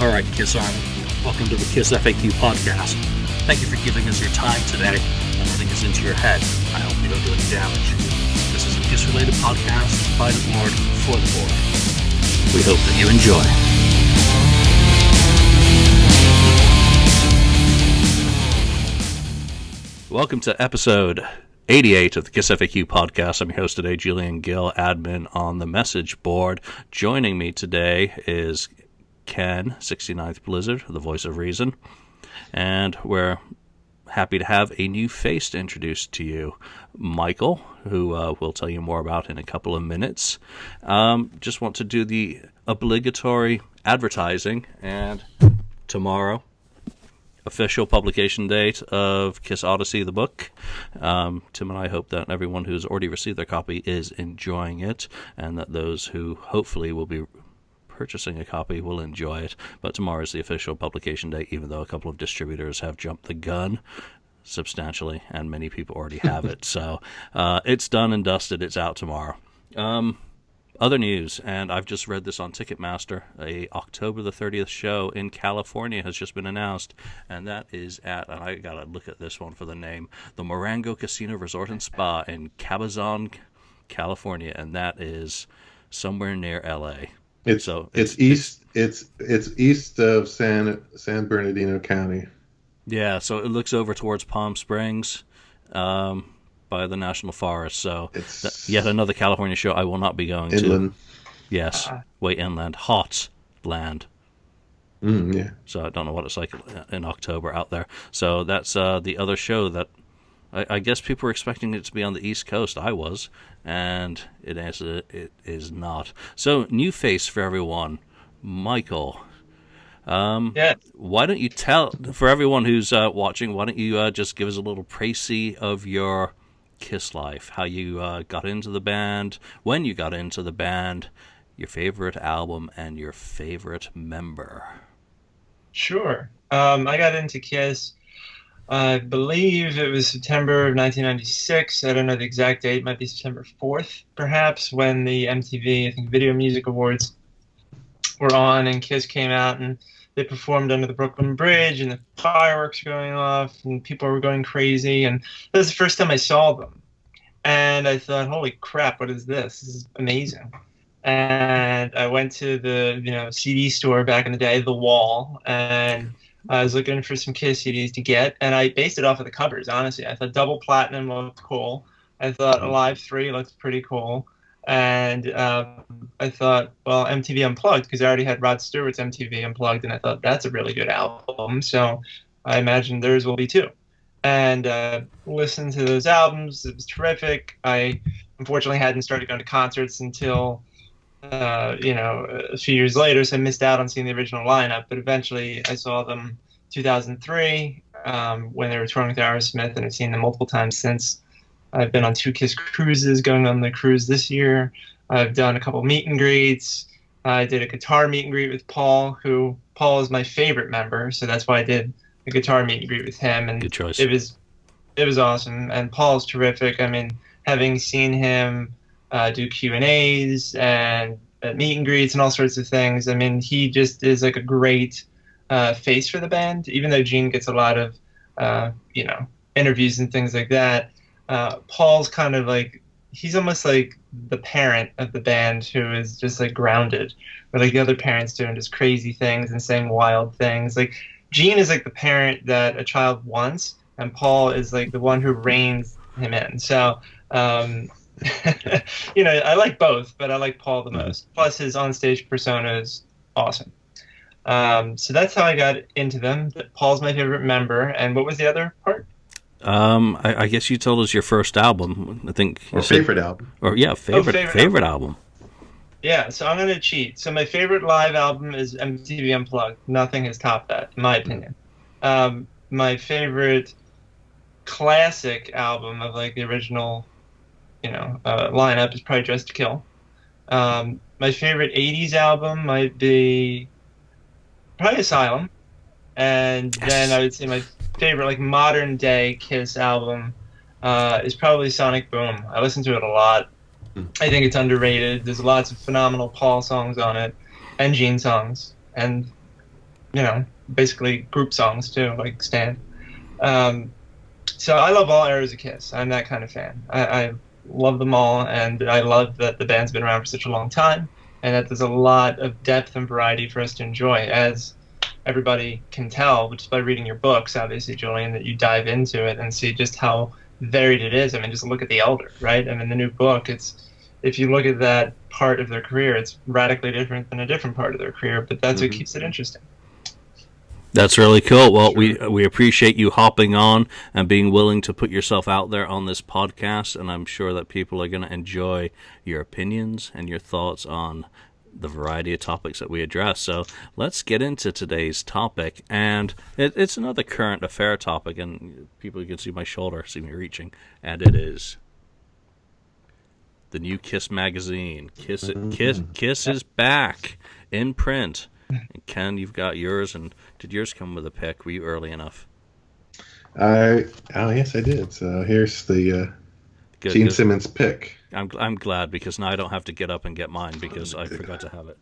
All right, Kiss Army, welcome to the KissFAQ podcast. Thank you for giving us your time today and letting us into your head. I hope we don't do any damage. This is a Kiss-related podcast by the board for the board. We hope that you enjoy. Welcome to episode 88 of the KissFAQ podcast. I'm your host today, Julian Gill, admin on the message board. Joining me today is Ken, 69th Blizzard, the voice of reason, and we're happy to have a new face to introduce to you, Michael, who we'll tell you more about in a couple of minutes. Just want to do the obligatory advertising, and tomorrow, official publication date of Kiss Odyssey, the book. Tim and I hope that everyone who's already received their copy is enjoying it, and that those who hopefully will be purchasing a copy will enjoy it. But tomorrow is the official publication date, even though a couple of distributors have jumped the gun substantially, and many people already have it. So it's done and dusted. It's out tomorrow. Other news, and I've just read this on Ticketmaster, a October the 30th show in California has just been announced, and that is at, and I gotta look at this one for the name, the Morango Casino Resort and Spa in Cabazon, California, and that is somewhere near LA. It's east of San Bernardino County. Yeah, so it looks over towards Palm Springs, by the National Forest. So yet another California show I will not be going inland. to. Yes, way inland, hot land. Yeah. So I don't know what it's like in October out there. So that's the other show that I guess people were expecting it to be on the East Coast. I was, and it is not. So new face for everyone, Michael. Yeah. Why don't you tell, for everyone who's watching, why don't you just give us a little précis of your Kiss life, how you got into the band, when you got into the band, your favorite album, and your favorite member. Sure. I got into Kiss, I believe it was September of 1996. I don't know the exact date. It might be September 4th, perhaps, when the MTV, I think, Video Music Awards were on, and Kiss came out, and they performed under the Brooklyn Bridge, and the fireworks were going off, and people were going crazy, and that was the first time I saw them. And I thought, holy crap, what is this? This is amazing. And I went to the CD store back in the day, The Wall, and I was looking for some Kiss CDs to get, and I based it off of the covers, honestly. I thought Double Platinum looked cool. I thought Alive 3 looked pretty cool. And I thought, well, MTV Unplugged, because I already had Rod Stewart's MTV Unplugged, and I thought that's a really good album, so I imagine theirs will be too. And listened to those albums. It was terrific. I unfortunately hadn't started going to concerts until a few years later, so I missed out on seeing the original lineup. But eventually I saw them 2003 when they were touring with Aerosmith, and I've seen them multiple times since. I've been on 2 Kiss cruises, going on the cruise this year. I've done a couple meet and greets. I did a guitar meet and greet with Paul, Paul is my favorite member, so that's why I did a guitar meet and greet with him. And good choice. It was awesome, and Paul's terrific. I mean, having seen him do Q&As and meet and greets and all sorts of things, I mean, he just is like a great face for the band, even though Gene gets a lot of interviews and things like that. Paul's kind of like, he's almost like the parent of the band who is just like grounded, where like the other parents doing just crazy things and saying wild things. Like Gene is like the parent that a child wants, and Paul is like the one who reins him in. So, I like both, but I like Paul the most. Plus his onstage persona is awesome. So that's how I got into them. Paul's my favorite member. And what was the other part? I guess you told us your first album. I think or favorite album. Or yeah, favorite album. Yeah, so I'm gonna cheat. So my favorite live album is MTV Unplugged. Nothing has topped that, in my opinion. My favorite classic album of like the original, lineup is probably Dressed to Kill. My favorite '80s album might be probably Asylum, and then I would say my favorite like modern day Kiss album is probably Sonic Boom. I listen to it a lot. I think it's underrated. There's lots of phenomenal Paul songs on it, and Gene songs, and basically group songs too, like Stan. Um, so I love all eras of Kiss. I'm that kind of fan. I love them all, and I love that the band's been around for such a long time, and that there's a lot of depth and variety for us to enjoy, as everybody can tell just by reading your books, obviously, Julian, that you dive into it and see just how varied it is. I mean, just look at The Elder, right? I mean, the new book, if you look at that part of their career, it's radically different than a different part of their career, but that's what keeps it interesting. That's really cool. Well, we appreciate you hopping on and being willing to put yourself out there on this podcast, and I'm sure that people are going to enjoy your opinions and your thoughts on the variety of topics that we address. So let's get into today's topic, and it's another current affair topic, and people can see my shoulder, see me reaching, and it is the new Kiss magazine. Kiss is back in print. And Ken, you've got yours, and did yours come with a pick? Were you early enough? Yes, I did. So here's the Gene Simmons pick. I'm glad, because now I don't have to get up and get mine because I forgot to have it.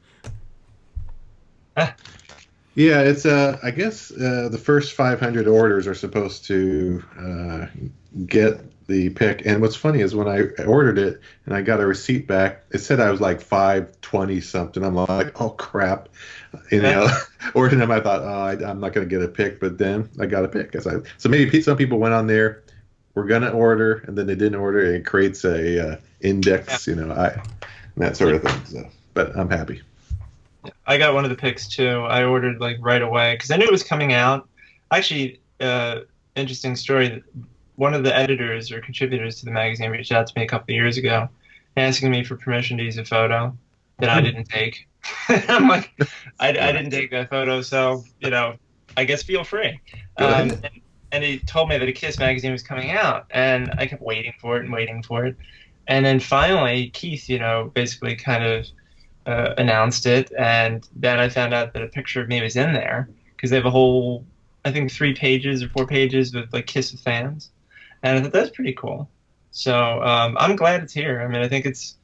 Yeah, it's I guess the first 500 orders are supposed to get the pick. And what's funny is when I ordered it and I got a receipt back, it said I was like 520 something. I'm like, oh crap, ordering them. I thought, I'm not going to get a pick, but then I got a pick. So maybe some people went on there, were going to order, and then they didn't order. It creates a index, that sort of thing. So, but I'm happy. I got one of the picks too. I ordered like right away because I knew it was coming out. Actually, interesting story. One of the editors or contributors to the magazine reached out to me a couple of years ago, asking me for permission to use a photo that I didn't take. I'm like, I didn't take that photo, so I guess feel free. And he told me that a Kiss magazine was coming out, and I kept waiting for it, and then finally Keith, basically kind of announced it, and then I found out that a picture of me was in there because they have a whole, I think, 3 pages or 4 pages with like Kiss with fans, and I thought that's pretty cool. So I'm glad it's here. I mean, I think it's,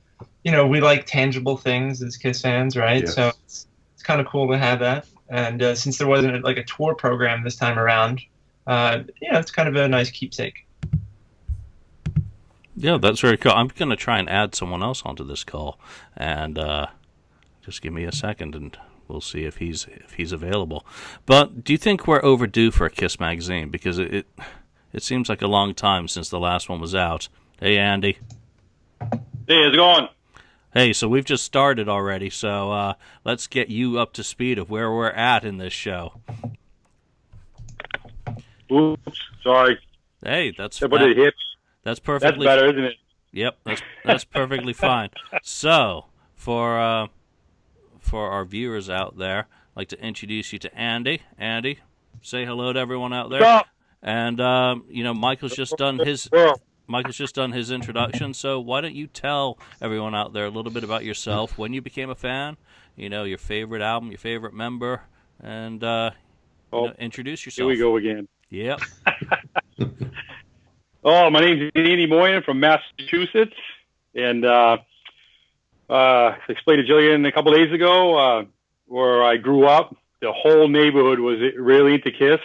we like tangible things as Kiss fans, right? Yes. So it's kind of cool to have that. And since there wasn't like a tour program this time around, it's kind of a nice keepsake. Yeah, that's very cool. I'm going to try and add someone else onto this call, and just give me a second, and we'll see if he's available. But do you think we're overdue for a Kiss magazine? Because it seems like a long time since the last one was out. Hey, Andy. Hey, how's it going? Hey, so we've just started already, so let's get you up to speed of where we're at in this show. Oops, sorry. Hey, that's everybody hips. That's perfectly. That's better, isn't it? Yep, that's perfectly fine. So for our viewers out there, I'd like to introduce you to Andy. Andy, say hello to everyone out there. Stop. And Michael's just done his introduction. So why don't you tell everyone out there a little bit about yourself, when you became a fan, your favorite album, your favorite member, and introduce yourself. Here we go again. Yep. Oh, my name's Andy Moynihan from Massachusetts, and I explained to Julian a couple days ago where I grew up. The whole neighborhood was really into Kiss,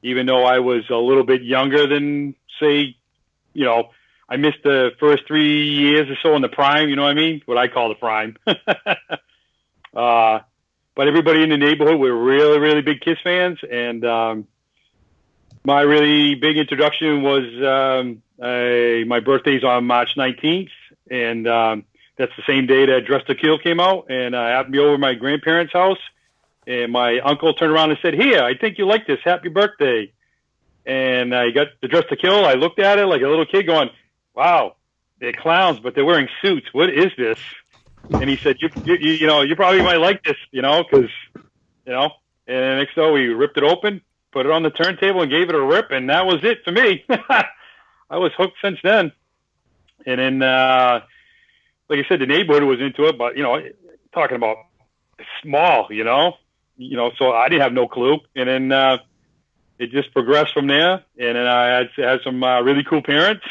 even though I was a little bit younger than, say, I missed the first 3 years or so in the prime, you know what I mean? What I call the prime. But everybody in the neighborhood were really, really big Kiss fans, and my really big introduction was my birthday's on March 19th, and that's the same day that Dress to Kill came out, and I happened to be over at my grandparents' house, and my uncle turned around and said, "Here, I think you like this. Happy birthday." And I got the Dress to Kill. I looked at it like a little kid going, "Wow, they're clowns, but they're wearing suits. What is this?" And he said, you probably might like this, because, and next though we ripped it open, put it on the turntable and gave it a rip, and that was it for me. I was hooked since then. And then, like I said, the neighborhood was into it, but, talking about small, so I didn't have no clue. And then it just progressed from there. And then I had some really cool parents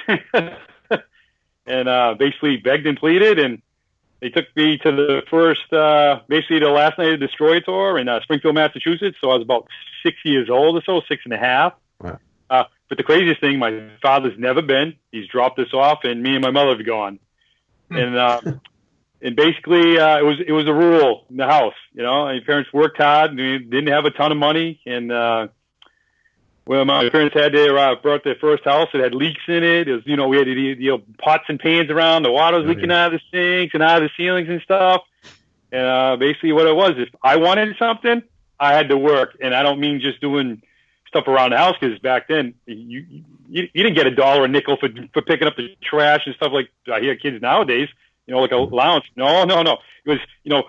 and basically begged and pleaded. And They took me to the first, basically the last night of the Destroyer tour in Springfield, Massachusetts. So I was about 6 years old or so, 6.5. Wow. But the craziest thing, my father's never been. He's dropped us off, and me and my mother have gone. And basically, it was a rule in the house. My parents worked hard, and we didn't have a ton of money. And when my parents had brought their first house, it had leaks in it. It was, we had pots and pans around. The water was leaking out of the sinks and out of the ceilings and stuff. And basically, what it was, if I wanted something, I had to work. And I don't mean just doing stuff around the house, because back then you didn't get $1 a nickel for picking up the trash and stuff like I hear kids nowadays. Like a allowance. No. It was,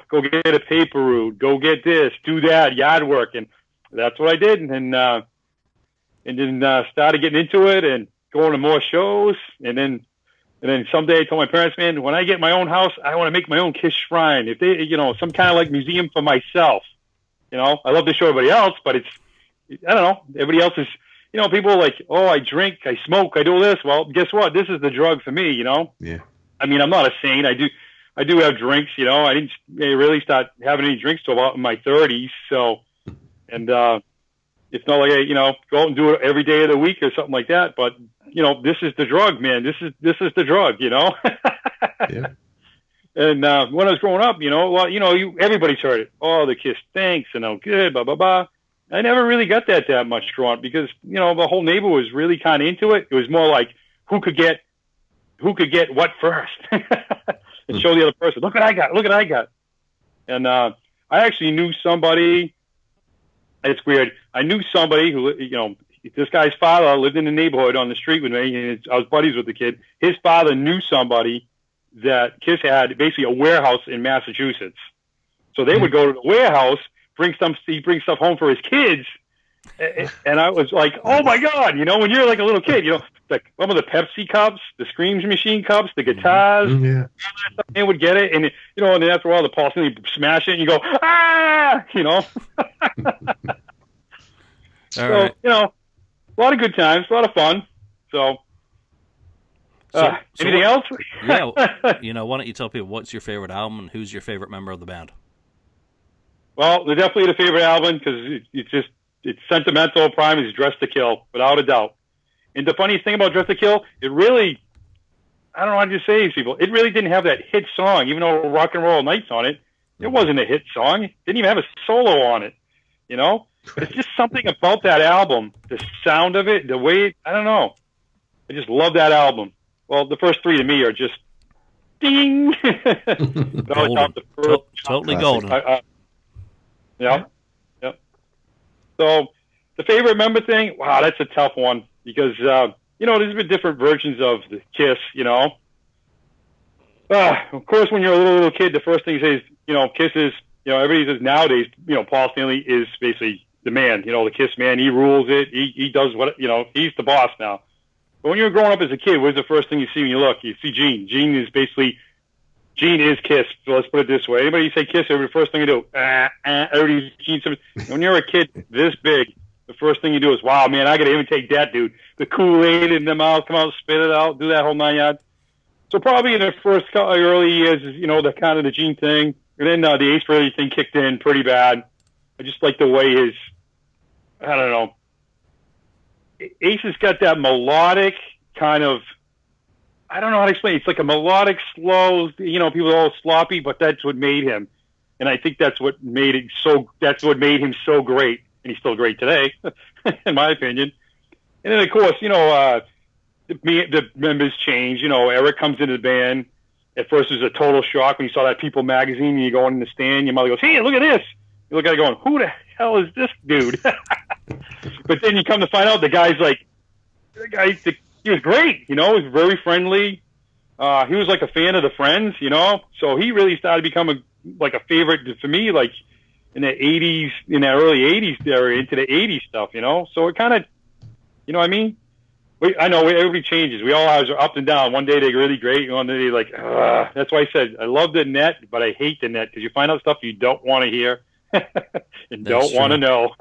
go get a paper route, go get this, do that, yard work. And that's what I did. And then started getting into it and going to more shows. And then someday I told my parents, man, when I get my own house, I want to make my own Kiss shrine. If they, some kind of like museum for myself. I love to show everybody else, but I don't know. Everybody else is, people are like, oh, I drink, I smoke, I do this. Well, guess what? This is the drug for me, Yeah. I mean, I'm not a saint. I do have drinks, I didn't really start having any drinks till about in my 30s. So, and it's not like I, go out and do it every day of the week or something like that. But, this is the drug, man. This is the drug, Yeah. And when I was growing up, everybody's heard it. Oh, the Kiss stinks and oh, good, blah, blah, blah. I never really got that much growing up because, the whole neighborhood was really kind of into it. It was more like who could get what first and show the other person, look what I got. And I actually knew somebody. It's weird. I knew somebody who, this guy's father lived in the neighborhood on the street with me, and I was buddies with the kid. His father knew somebody that Kiss had basically a warehouse in Massachusetts. So they would go to the warehouse, bring stuff home for his kids. And I was like, oh my God, when you're like a little kid, like some of the Pepsi cups, the Screams machine cups, the guitars, Yeah. they would get it. And, and then after a while, the Paul Stanley smash it and you go, ah, All right. A lot of good times, a lot of fun. So anything else? Yeah. Why don't you tell people what's your favorite album and who's your favorite member of the band? Well, they're definitely the favorite album because it's sentimental. Prime is Dress to Kill, without a doubt. And the funniest thing about Dress to Kill, it really, I don't know how to say these people, it really didn't have that hit song, even though Rock and Roll Nights on it. It wasn't a hit song. It didn't even have a solo on it, It's just something about that album, the sound of it, the way, I don't know. I just love that album. Well, the first three to me are just ding. Golden. Totally golden. Yeah. So the favorite member thing, wow, that's a tough one because, there's been different versions of the Kiss, Of course, when you're a little kid, the first thing you say is, Kiss is, everybody says nowadays, Paul Stanley is basically the man, the Kiss man. He rules it. He does what, he's the boss now. But when you're growing up as a kid, what's the first thing you see when you look? You see Gene. Gene is Kiss. So let's put it this way. Anybody say Kiss, the first thing you do, everybody's Gene Simmons. When you're a kid this big, the first thing you do is, wow, man, I got to imitate that dude. The Kool-Aid in the mouth, come out, spit it out, do that whole 9 yards. So probably in the first early years, the kind of the Gene thing. And then the Ace Frehley thing kicked in pretty bad. I just like the way I don't know. Ace has got that melodic kind of, I don't know how to explain it. It's like a melodic, slow, people are all sloppy, but that's what made him. And I think that's what made him so great. And he's still great today, in my opinion. And then, of course, the members change. Eric comes into the band. At first, it was a total shock when you saw that People magazine and you go in the stand. Your mother goes, hey, look at this. You look at it going, who the hell is this dude? But then you come to find out he was great. He was very friendly. He was like a fan of the Friends, So he really started to become a favorite for me, like in the 80s, in the early 80s there, into the 80s stuff, So it kind of, what I mean? I know everybody changes. We all are up and down. One day they're really great, and one day they're like, ugh. That's why I said I love the net, but I hate the net because you find out stuff you don't want to hear and don't want to know.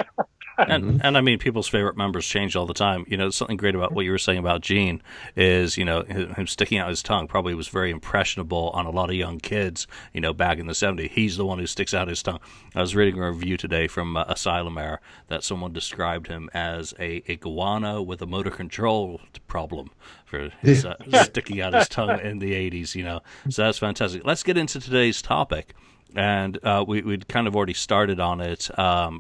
And I mean, people's favorite members change all the time. Something great about what you were saying about Gene is, him sticking out his tongue probably was very impressionable on a lot of young kids, back in the 70s. He's the one who sticks out his tongue. I was reading a review today from Asylum Air that someone described him as a iguana with a motor control problem for his, sticking out his tongue in the 80s, So that's fantastic. Let's get into today's topic. And we'd kind of already started on it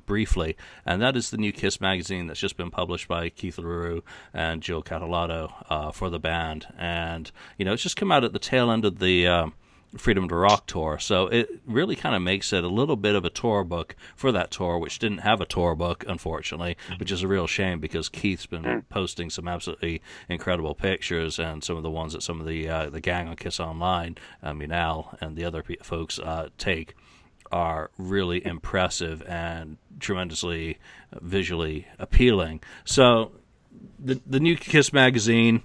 briefly, and that is the new Kiss magazine that's just been published by Keith LaRue and Jill Catalano for the band. And, it's just come out at the tail end of the Freedom to Rock tour, so it really kind of makes it a little bit of a tour book for that tour, which didn't have a tour book, unfortunately, which is a real shame because Keith's been posting some absolutely incredible pictures, and some of the ones that some of the gang on Kiss Online, Al and the other folks take are really impressive and tremendously visually appealing. So the new Kiss magazine.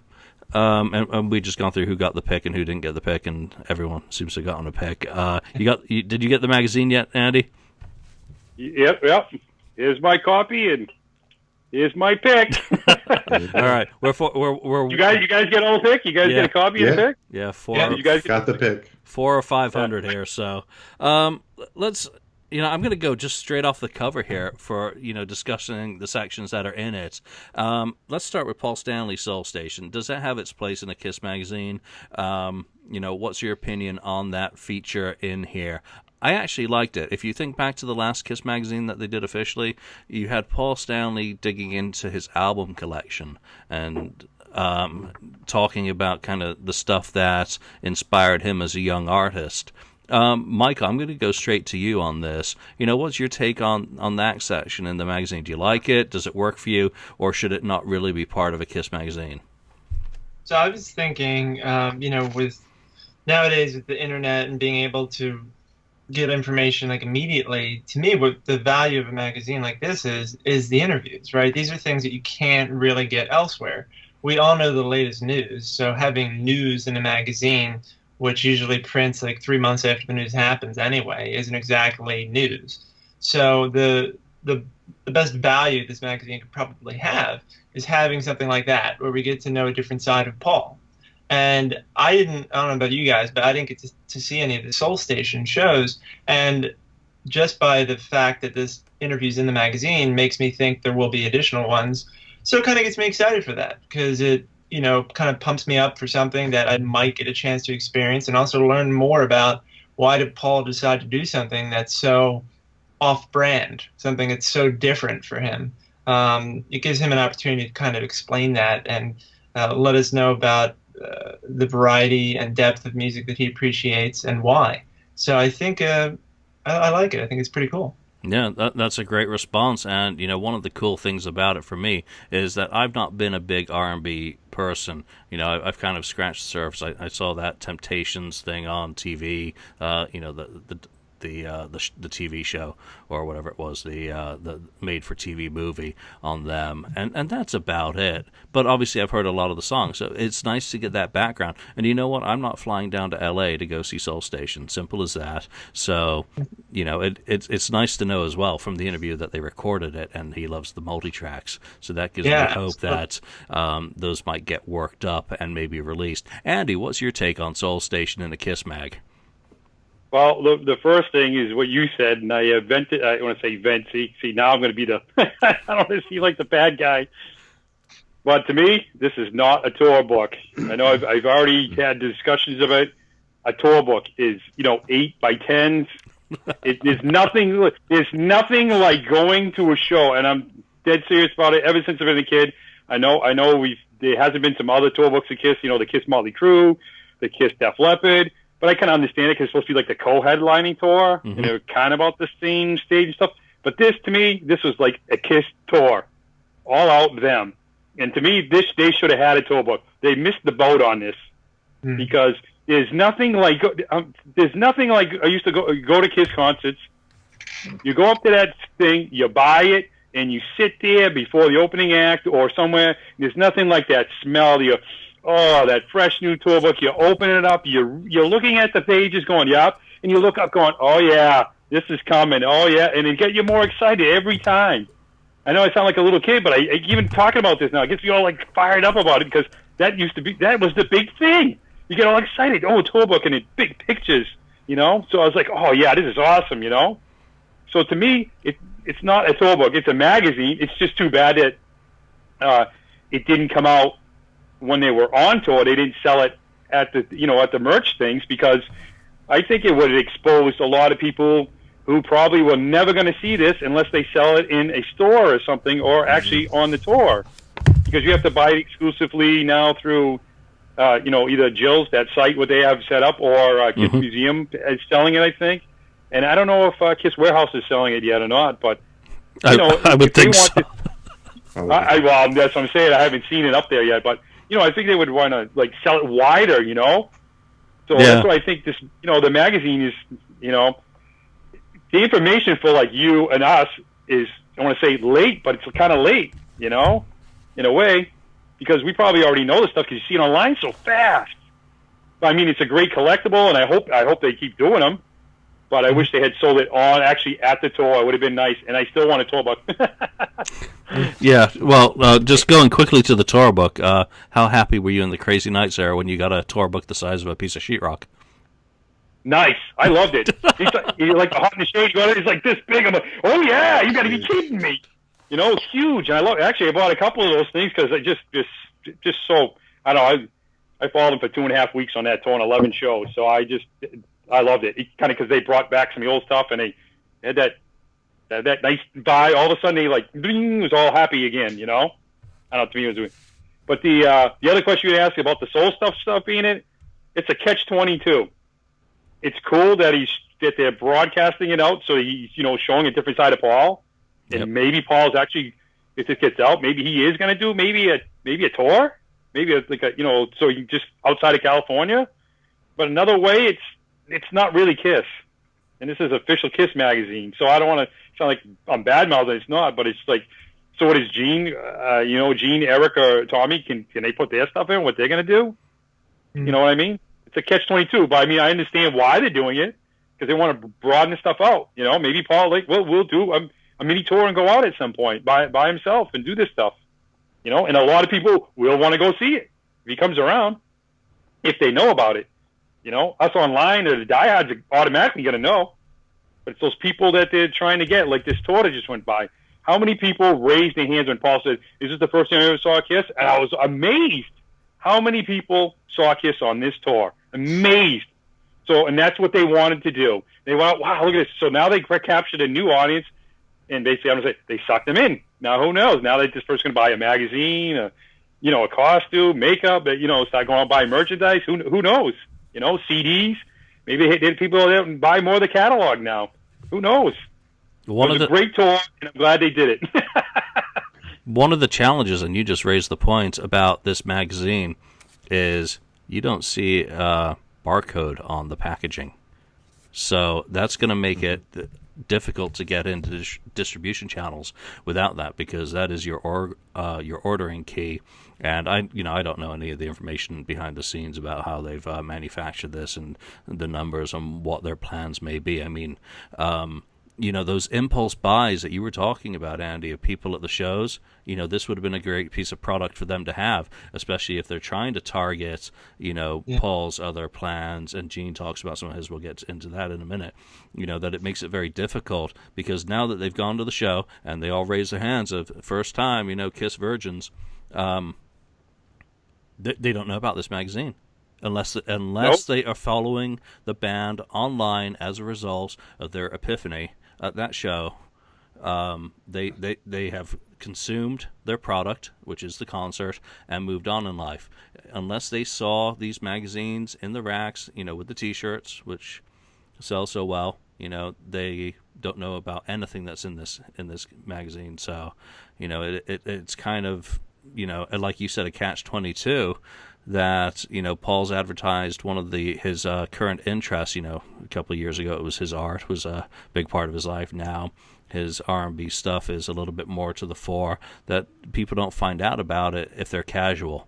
And we just gone through who got the pick and who didn't get the pick, and everyone seems to have gotten a pick. Did you get the magazine yet, Andy? Yep. Here's my copy, and here's my pick. All right, we're you guys get all the pick. You guys get a copy of the pick. Yeah, you guys got the pick. 400 or 500 here. So let's. I'm going to go just straight off the cover here for, discussing the sections that are in it. Let's start with Paul Stanley's Soul Station. Does that have its place in a Kiss magazine? What's your opinion on that feature in here? I actually liked it. If you think back to the last Kiss magazine that they did officially, you had Paul Stanley digging into his album collection and talking about kind of the stuff that inspired him as a young artist. Michael, I'm going to go straight to you on this. What's your take on that section in the magazine? Do you like it? Does it work for you? Or should it not really be part of a Kiss magazine? So I was thinking, with nowadays with the internet and being able to get information like immediately, to me, what the value of a magazine like this is the interviews, right? These are things that you can't really get elsewhere. We all know the latest news, so having news in a magazine, which usually prints like 3 months after the news happens anyway, isn't exactly news. So the best value this magazine could probably have is having something like that, where we get to know a different side of Paul. And I don't know about you guys, but I didn't get to see any of the Soul Station shows. And just by the fact that this interview's in the magazine makes me think there will be additional ones. So it kind of gets me excited for that, because it, kind of pumps me up for something that I might get a chance to experience, and also learn more about why did Paul decide to do something that's so off-brand, something that's so different for him. It gives him an opportunity to kind of explain that and let us know about the variety and depth of music that he appreciates and why. So I think I like it. I think it's pretty cool. Yeah, that's a great response, and one of the cool things about it for me is that I've not been a big R&B person. I've kind of scratched the surface. I saw that Temptations thing on TV. The TV show or whatever it was, the made-for-TV movie on them, and that's about it. But obviously, I've heard a lot of the songs, so it's nice to get that background. And you know what? I'm not flying down to L.A. to go see Soul Station. Simple as that. So, it's nice to know as well from the interview that they recorded it, and he loves the multi-tracks. So that gives me hope that those might get worked up and maybe released. Andy, what's your take on Soul Station in a Kiss mag? Well, the first thing is what you said, and I vented. I want to say vent. See, now I'm going to be the I don't want to see like the bad guy. But to me, this is not a tour book. I know I've already had discussions about a tour book is 8 by 10s. There's nothing like going to a show, and I'm dead serious about it. Ever since I've been a kid, I know there hasn't been some other tour books of Kiss. The Kiss Motley Crue, the Kiss Def Leppard. But I kind of understand it because it's supposed to be like the co-headlining tour, and they're kind of about the same stage and stuff. But to me, this was like a Kiss tour, all out them. And to me, they should have had a tour book. They missed the boat on this because there's nothing like I used to go to Kiss concerts. You go up to that thing, you buy it, and you sit there before the opening act or somewhere. There's nothing like that smell. That fresh new tour book. You open it up. You're looking at the pages, going, "Yep," and you look up, going, "Oh yeah, this is coming." Oh yeah, and it get you more excited every time. I know I sound like a little kid, but I even talking about this now, it gets me all like fired up about it because that was the big thing. You get all excited. Oh, a tour book and big pictures, you know? So I was like, oh yeah, this is awesome, you know? So to me, it's not a tour book, it's a magazine. It's just too bad that it didn't come out when they were on tour. They didn't sell it at the merch things, because I think it would have exposed a lot of people who probably were never going to see this unless they sell it in a store or something, or actually on the tour, because you have to buy it exclusively now through, either Jill's, that site what they have set up, or Kiss Museum is selling it, I think. And I don't know if Kiss Warehouse is selling it yet or not, but I would think so. Well, that's what I'm saying. I haven't seen it up there yet, but I think they would want to like sell it wider, So that's why I think this, the magazine is, the information for like you and us is, I want to say late, but it's kind of late, in a way, because we probably already know this stuff because you see it online so fast. I mean, it's a great collectible, and I hope they keep doing them. But I wish they had sold it on actually at the tour. It would have been nice, and I still want a tour book. Yeah, well, just going quickly to the tour book, how happy were you in the Crazy Nights era when you got a tour book the size of a piece of sheetrock? Nice. I loved it. He's like the Hot in the Shade. He's like this big. I'm like, oh yeah, you got to be kidding me. It's huge. And I love. Actually, I bought a couple of those things because I just so I don't know. I followed them for 2.5 weeks on that tour and 11 shows. So I loved it. Kind of because they brought back some of the old stuff and they had that nice vibe. All of a sudden they like bling, was all happy again. I don't know. To me it was weird. But the other question you asked about the soul stuff being it, it's a catch-22. It's cool that they're broadcasting it out, so he's showing a different side of Paul, and maybe Paul's actually, if this gets out, maybe he is going to do maybe a tour, maybe so he just outside of California. But another way, it's not really Kiss, and this is official Kiss magazine, so I don't want to sound like I'm bad-mouthing. It's not, but it's like, so what is Gene? Gene, Eric, or Tommy? Can they put their stuff in? What they're going to do? You know what I mean? It's a catch-22, but I mean, I understand why they're doing it, because they want to broaden the stuff out. Maybe Paul, we'll do a mini tour and go out at some point by himself and do this stuff. And a lot of people will want to go see it if he comes around, if they know about it. Us online or the diehards are automatically going to know, but it's those people that they're trying to get, like this tour that just went by. How many people raised their hands when Paul said, "Is this the first time I ever saw Kiss?" And I was amazed how many people saw Kiss on this tour. Amazed. So, and that's what they wanted to do. They went, wow, look at this. So now they captured a new audience, and basically, I'm going to say, they sucked them in. Now, who knows? Now that this person's going to buy a magazine, a costume, makeup, start going out and buy merchandise. Who knows? CDs. Maybe people that buy more of the catalog now. Who knows? It was a great tour, and I'm glad they did it. One of the challenges, and you just raised the point about this magazine, is you don't see a barcode on the packaging. So that's going to make it difficult to get into distribution channels without that, because that is your ordering key. And I don't know any of the information behind the scenes about how they've manufactured this and the numbers and what their plans may be. I mean, those impulse buys that you were talking about, Andy, of people at the shows, this would have been a great piece of product for them to have, especially if they're trying to target, Paul's other plans, and Gene talks about some of his, we'll get into that in a minute, that it makes it very difficult, because now that they've gone to the show and they all raise their hands of first time, Kiss virgins, they don't know about this magazine. Unless nope. They are following the band online as a result of their epiphany at that show, they have consumed their product, which is the concert, and moved on in life. Unless they saw these magazines in the racks, with the T-shirts, which sell so well, they don't know about anything that's in this magazine. So, it's kind of, like you said, a catch-22. That Paul's advertised one of his current interests. A couple of years ago it was his art was a big part of his life. Now his R&B stuff is a little bit more to the fore. That people don't find out about it if they're casual.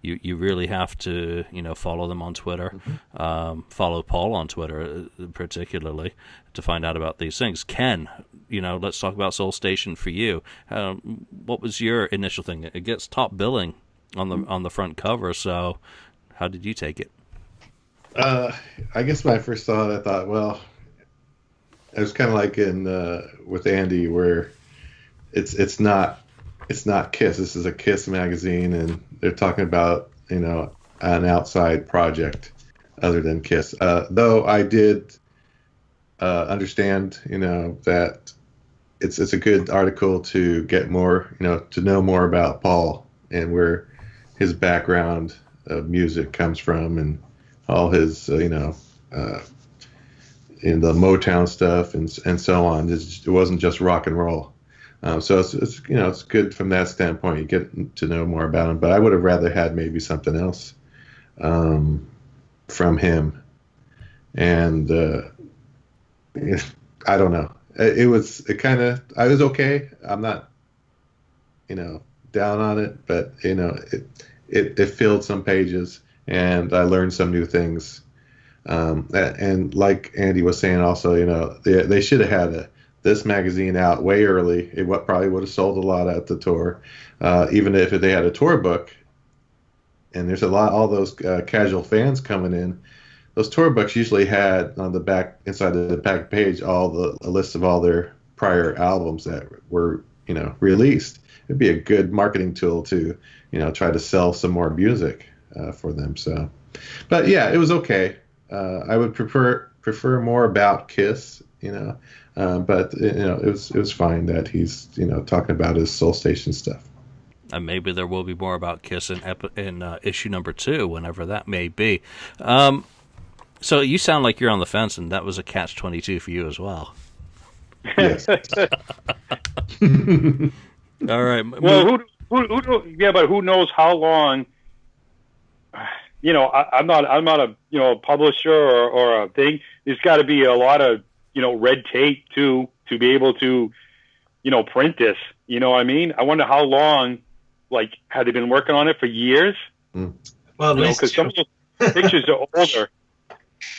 You really have to follow them on Twitter, follow Paul on Twitter particularly to find out about these things. Ken, let's talk about Soul Station for you. What was your initial thing? It gets top billing on the front cover, so how did you take it? I guess when I first saw it, I thought, well, it was kind of like in with Andy, where it's not Kiss. This is a Kiss magazine, and they're talking about an outside project other than Kiss. Though I did understand, that it's a good article to get more, to know more about Paul and where his background of music comes from, and all his, in the Motown stuff and so on. It wasn't just rock and roll. So it's good from that standpoint. You get to know more about him. But I would have rather had maybe something else from him. And I don't know. I was okay. I'm not, down on it, but it filled some pages, and I learned some new things. And like Andy was saying, also, they should have had this magazine out way early. It probably would have sold a lot at the tour, even if they had a tour book. And there's all those casual fans coming in. Those tour books usually had on the back, inside the back page, a list of all their prior albums that were, released. It'd be a good marketing tool to, try to sell some more music for them. So, but yeah, it was okay. I would prefer more about Kiss, but it was fine that he's talking about his Soul Station stuff. And maybe there will be more about Kiss in issue number 2, whenever that may be. So you sound like you're on the fence, and that was a catch-22 for you as well. Yes. All right. Well, but who knows how long? I'm not a publisher or a thing. There's got to be a lot of red tape to be able to print this. You know what I mean? I wonder how long. Like, had they been working on it for years? Well, at least because some of the pictures are older.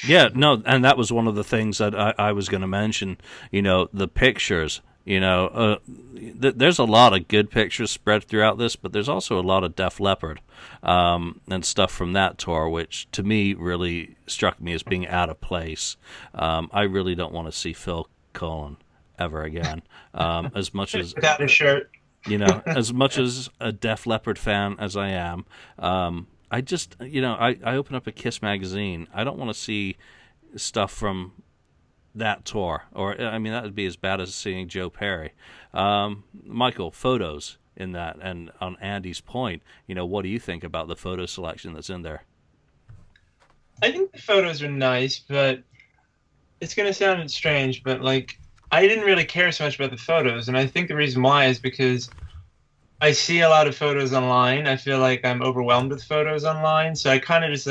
Yeah, no, and that was one of the things that I was going to mention. The pictures. There's a lot of good pictures spread throughout this, but there's also a lot of Def Leppard and stuff from that tour, which to me really struck me as being out of place. I really don't want to see Phil Collen ever again. As much as without a shirt. As much as a Def Leppard fan as I am, I just, I open up a Kiss magazine. I don't want to see stuff from that tour, or that would be as bad as seeing Joe Perry. Michael, photos in that, and on Andy's point, what do you think about the photo selection that's in there? I think the photos are nice, but it's going to sound strange, but I didn't really care so much about the photos, and I think the reason why is because I see a lot of photos online. I feel like I'm overwhelmed with photos online, so I kind of just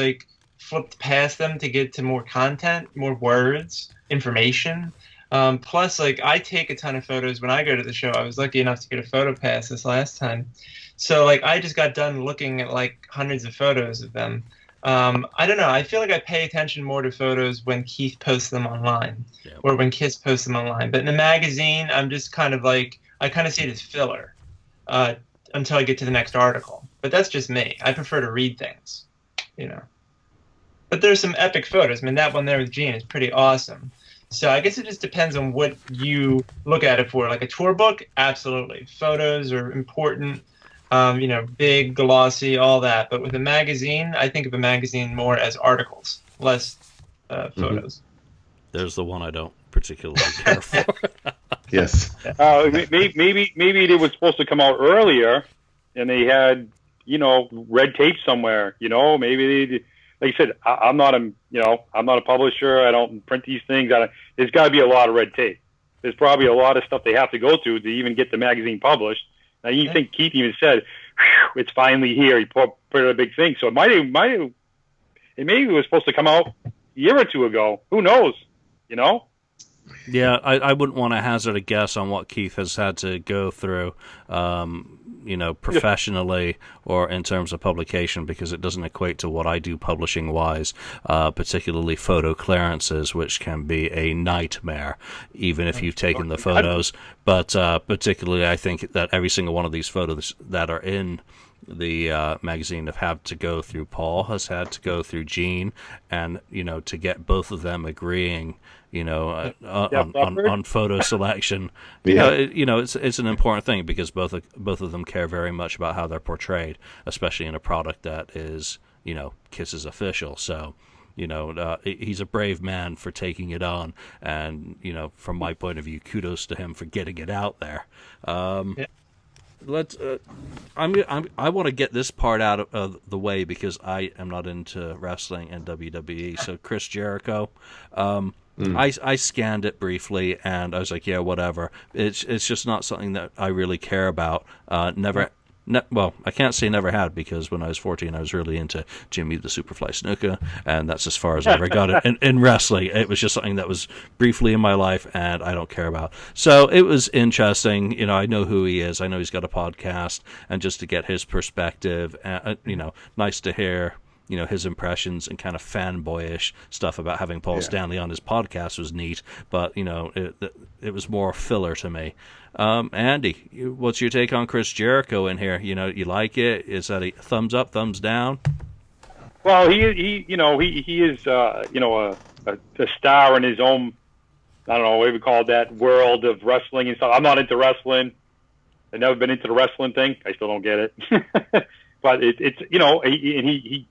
flipped past them to get to more content, more words, information. Plus, I take a ton of photos when I go to the show. I was lucky enough to get a photo pass this last time, so I just got done looking at hundreds of photos of them. I don't know. I feel like I pay attention more to photos when Keith posts them online, or when Kiss posts them online. But in a magazine, I'm just kind of I kind of see it as filler until I get to the next article. But that's just me. I prefer to read things, But there's some epic photos. That one there with Gene is pretty awesome. So I guess it just depends on what you look at it for. Like a tour book, absolutely. Photos are important. Big, glossy, all that. But with a magazine, I think of a magazine more as articles, less photos. There's the one I don't particularly care for. Yes. Maybe they were supposed to come out earlier, and they had red tape somewhere. Maybe they, like I said, I'm not a publisher. I don't print these things. There's got to be a lot of red tape. There's probably a lot of stuff they have to go through to even get the magazine published. Now, you think Keith even said, "It's finally here." He put a big thing, so maybe it was supposed to come out a year or two ago. Who knows? Yeah, I wouldn't want to hazard a guess on what Keith has had to go through. professionally or in terms of publication, because it doesn't equate to what I do publishing wise, particularly photo clearances, which can be a nightmare, even if you've taken the photos. But particularly, I think that every single one of these photos that are in the magazine have had to go through Paul, has had to go through Gene, and to get both of them agreeing on photo selection. It's an important thing, because both of them care very much about how they're portrayed, especially in a product that is Kiss's official. So he's a brave man for taking it on, and from my point of view, kudos to him for getting it out there. Let's. I want to get this part out of the way, because I am not into wrestling and WWE. So Chris Jericho, I scanned it briefly and I was like, yeah, whatever. It's just not something that I really care about. Well, I can't say never had, because when I was 14, I was really into Jimmy the Superfly Snuka, and that's as far as I ever got it. In wrestling, it was just something that was briefly in my life, and I don't care about. So it was interesting. I know who he is. I know he's got a podcast, and just to get his perspective, nice to hear his impressions and kind of fanboyish stuff about having Paul Stanley on his podcast was neat, but it was more filler to me. Andy, what's your take on Chris Jericho in here? You like it? Is that a thumbs up, thumbs down? Well, he is a star in his own, I don't know what we call that, world of wrestling and stuff. I'm not into wrestling. I've never been into the wrestling thing. I still don't get it. But it's he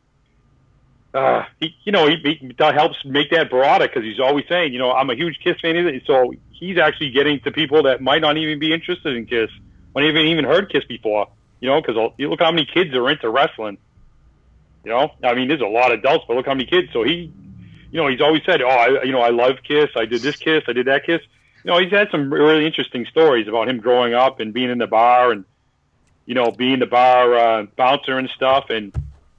helps make that broader, because he's always saying, I'm a huge Kiss fan. So he's actually getting to people that might not even be interested in Kiss, might even heard Kiss before, because you look how many kids are into wrestling. I mean, there's a lot of adults, but look how many kids. So he's always said, I love Kiss. I did this Kiss. I did that Kiss. He's had some really interesting stories about him growing up and being in the bar and, being the bar bouncer and stuff. And,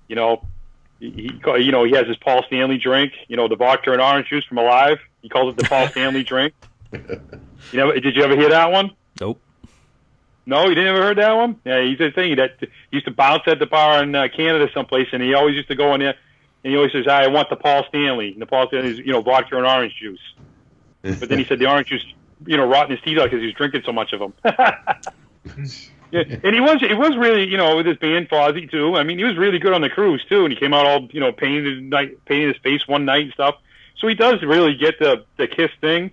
he has his Paul Stanley drink, the vodka and orange juice from Alive. He calls it the Paul Stanley drink. Did you ever hear that one? Nope. No, you didn't ever heard that one? Yeah, he's a thing that he used to bounce at the bar in Canada someplace, and he always used to go in there, and he always says, I want the Paul Stanley. And the Paul Stanley is, vodka and orange juice. But then he said the orange juice, rotting his teeth out because he was drinking so much of them. Yeah, and he was really, with his band Fozzy too. I mean, he was really good on the cruise too, and he came out all, painting his face one night and stuff. So he does really get the Kiss thing,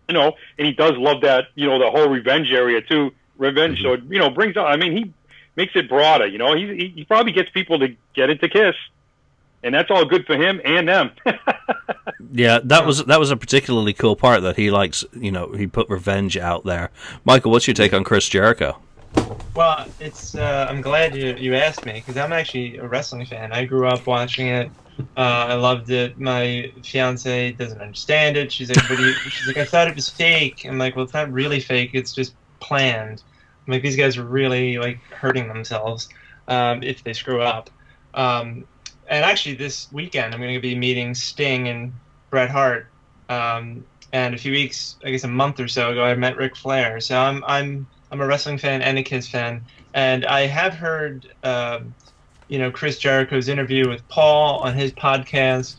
and he does love that, the whole revenge area too. Revenge, so it, brings out. I mean, he makes it broader. He probably gets people to get into Kiss, and that's all good for him and them. Yeah, that was a particularly cool part, that he likes. He put revenge out there. Michael, what's your take on Chris Jericho? Well, it's I'm glad you asked me, because I'm actually a wrestling fan. I grew up watching it. I loved it. My fiance doesn't understand it. She's like, she's like, I thought it was fake. I'm like, well, it's not really fake. It's just planned. I'm like, these guys are really hurting themselves if they screw up. And actually, this weekend I'm going to be meeting Sting and Bret Hart. And a few weeks, I guess a month or so ago, I met Ric Flair. So I'm a wrestling fan and a Kiss fan, and I have heard, Chris Jericho's interview with Paul on his podcast.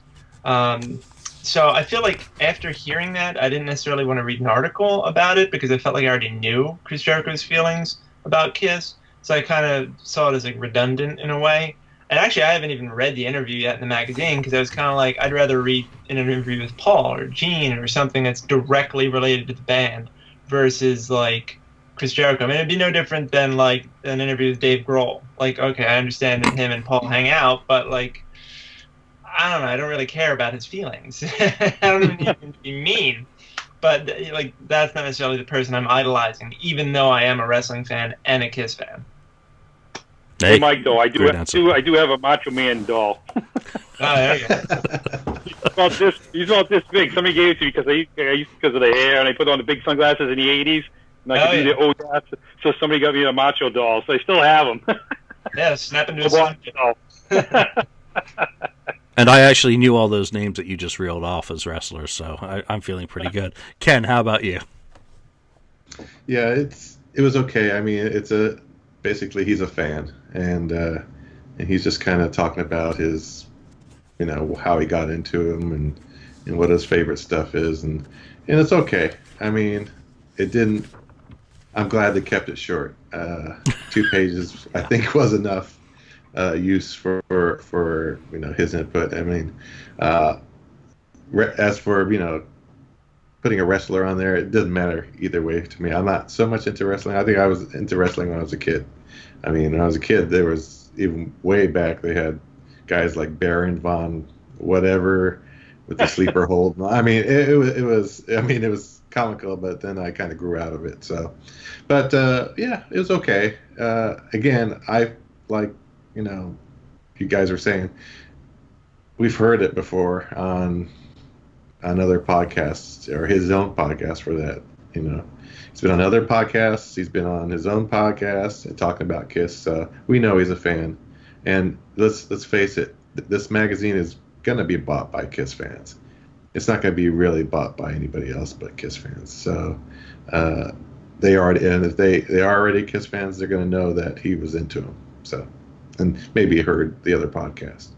So I feel like after hearing that, I didn't necessarily want to read an article about it, because I felt like I already knew Chris Jericho's feelings about Kiss. So I kind of saw it as redundant in a way. And actually, I haven't even read the interview yet in the magazine, because I was kind of like, I'd rather read an interview with Paul or Gene or something that's directly related to the band versus Chris Jericho. I mean, it'd be no different than an interview with Dave Grohl. Okay, I understand that him and Paul hang out, but I don't know. I don't really care about his feelings. I don't even need him to be mean, but that's not necessarily the person I'm idolizing, even though I am a wrestling fan and a Kiss fan. Hey, Mike, though, I do have a Macho Man doll. Oh, there you go. He's not this big. Somebody gave it to me because of the hair, and I put on the big sunglasses in the 80s. And I could do the old ass, so somebody got me a Macho doll, so I still have them. Yeah, snap into a And I actually knew all those names that you just reeled off as wrestlers, so I'm feeling pretty good. Ken, how about you? Yeah, it was okay. I mean, it's a basically he's a fan, and he's just kind of talking about his, how he got into him and what his favorite stuff is, and it's okay. I mean, it didn't. I'm glad they kept it short. 2 pages, I think, was enough use for his input. I mean, as for putting a wrestler on there, it doesn't matter either way to me. I'm not so much into wrestling. I think I was into wrestling when I was a kid. I mean, when I was a kid, there was even way back. They had guys like Baron von whatever with the sleeper hold. I mean, it was. I mean, it was comical, but then I kind of grew out of it. So, but yeah, it was okay. Again, I like you guys were saying, we've heard it before on other podcasts, or his own podcast for that. He's been on other podcasts. He's been on his own podcast and talking about Kiss. So we know he's a fan. And let's face it, this magazine is gonna be bought by Kiss fans. It's not gonna be really bought by anybody else but Kiss fans. So they already, and if they are already Kiss fans, they're gonna know that he was into them. So, and maybe heard the other podcast.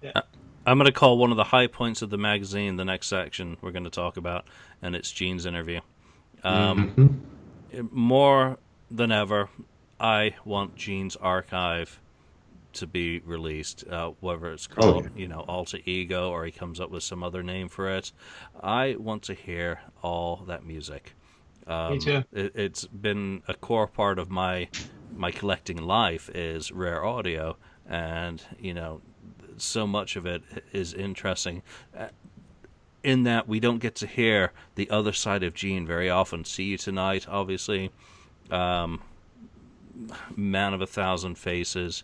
Yeah. I'm going to call one of the high points of the magazine the next section we're going to talk about, and it's Gene's interview. More than ever, I want Gene's archive to be released, whether it's called, Alter Ego, or he comes up with some other name for it. I want to hear all that music. Me too. It's been a core part of my collecting life is rare audio, and, so much of it is interesting in that we don't get to hear the other side of Gene very often. See You Tonight, obviously, Man of a Thousand Faces,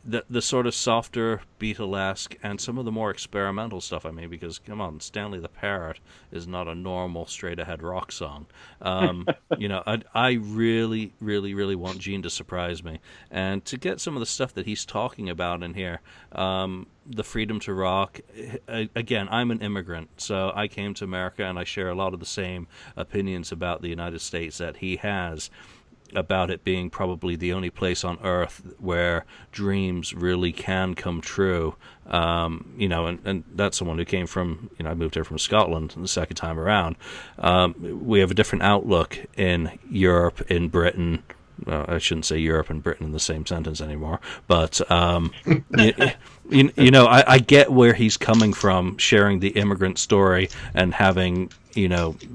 the sort of softer Beatlesque and some of the more experimental stuff. I mean, because come on, Stanley the Parrot is not a normal straight ahead rock song. I really, really, really want Gene to surprise me, and to get some of the stuff that he's talking about in here. The freedom to rock. Again, I'm an immigrant, so I came to America, and I share a lot of the same opinions about the United States that he has, about it being probably the only place on earth where dreams really can come true. And that's someone who came from, I moved here from Scotland the second time around. We have a different outlook in Europe, in Britain. Well, I shouldn't say Europe and Britain in the same sentence anymore, but I get where he's coming from, sharing the immigrant story and having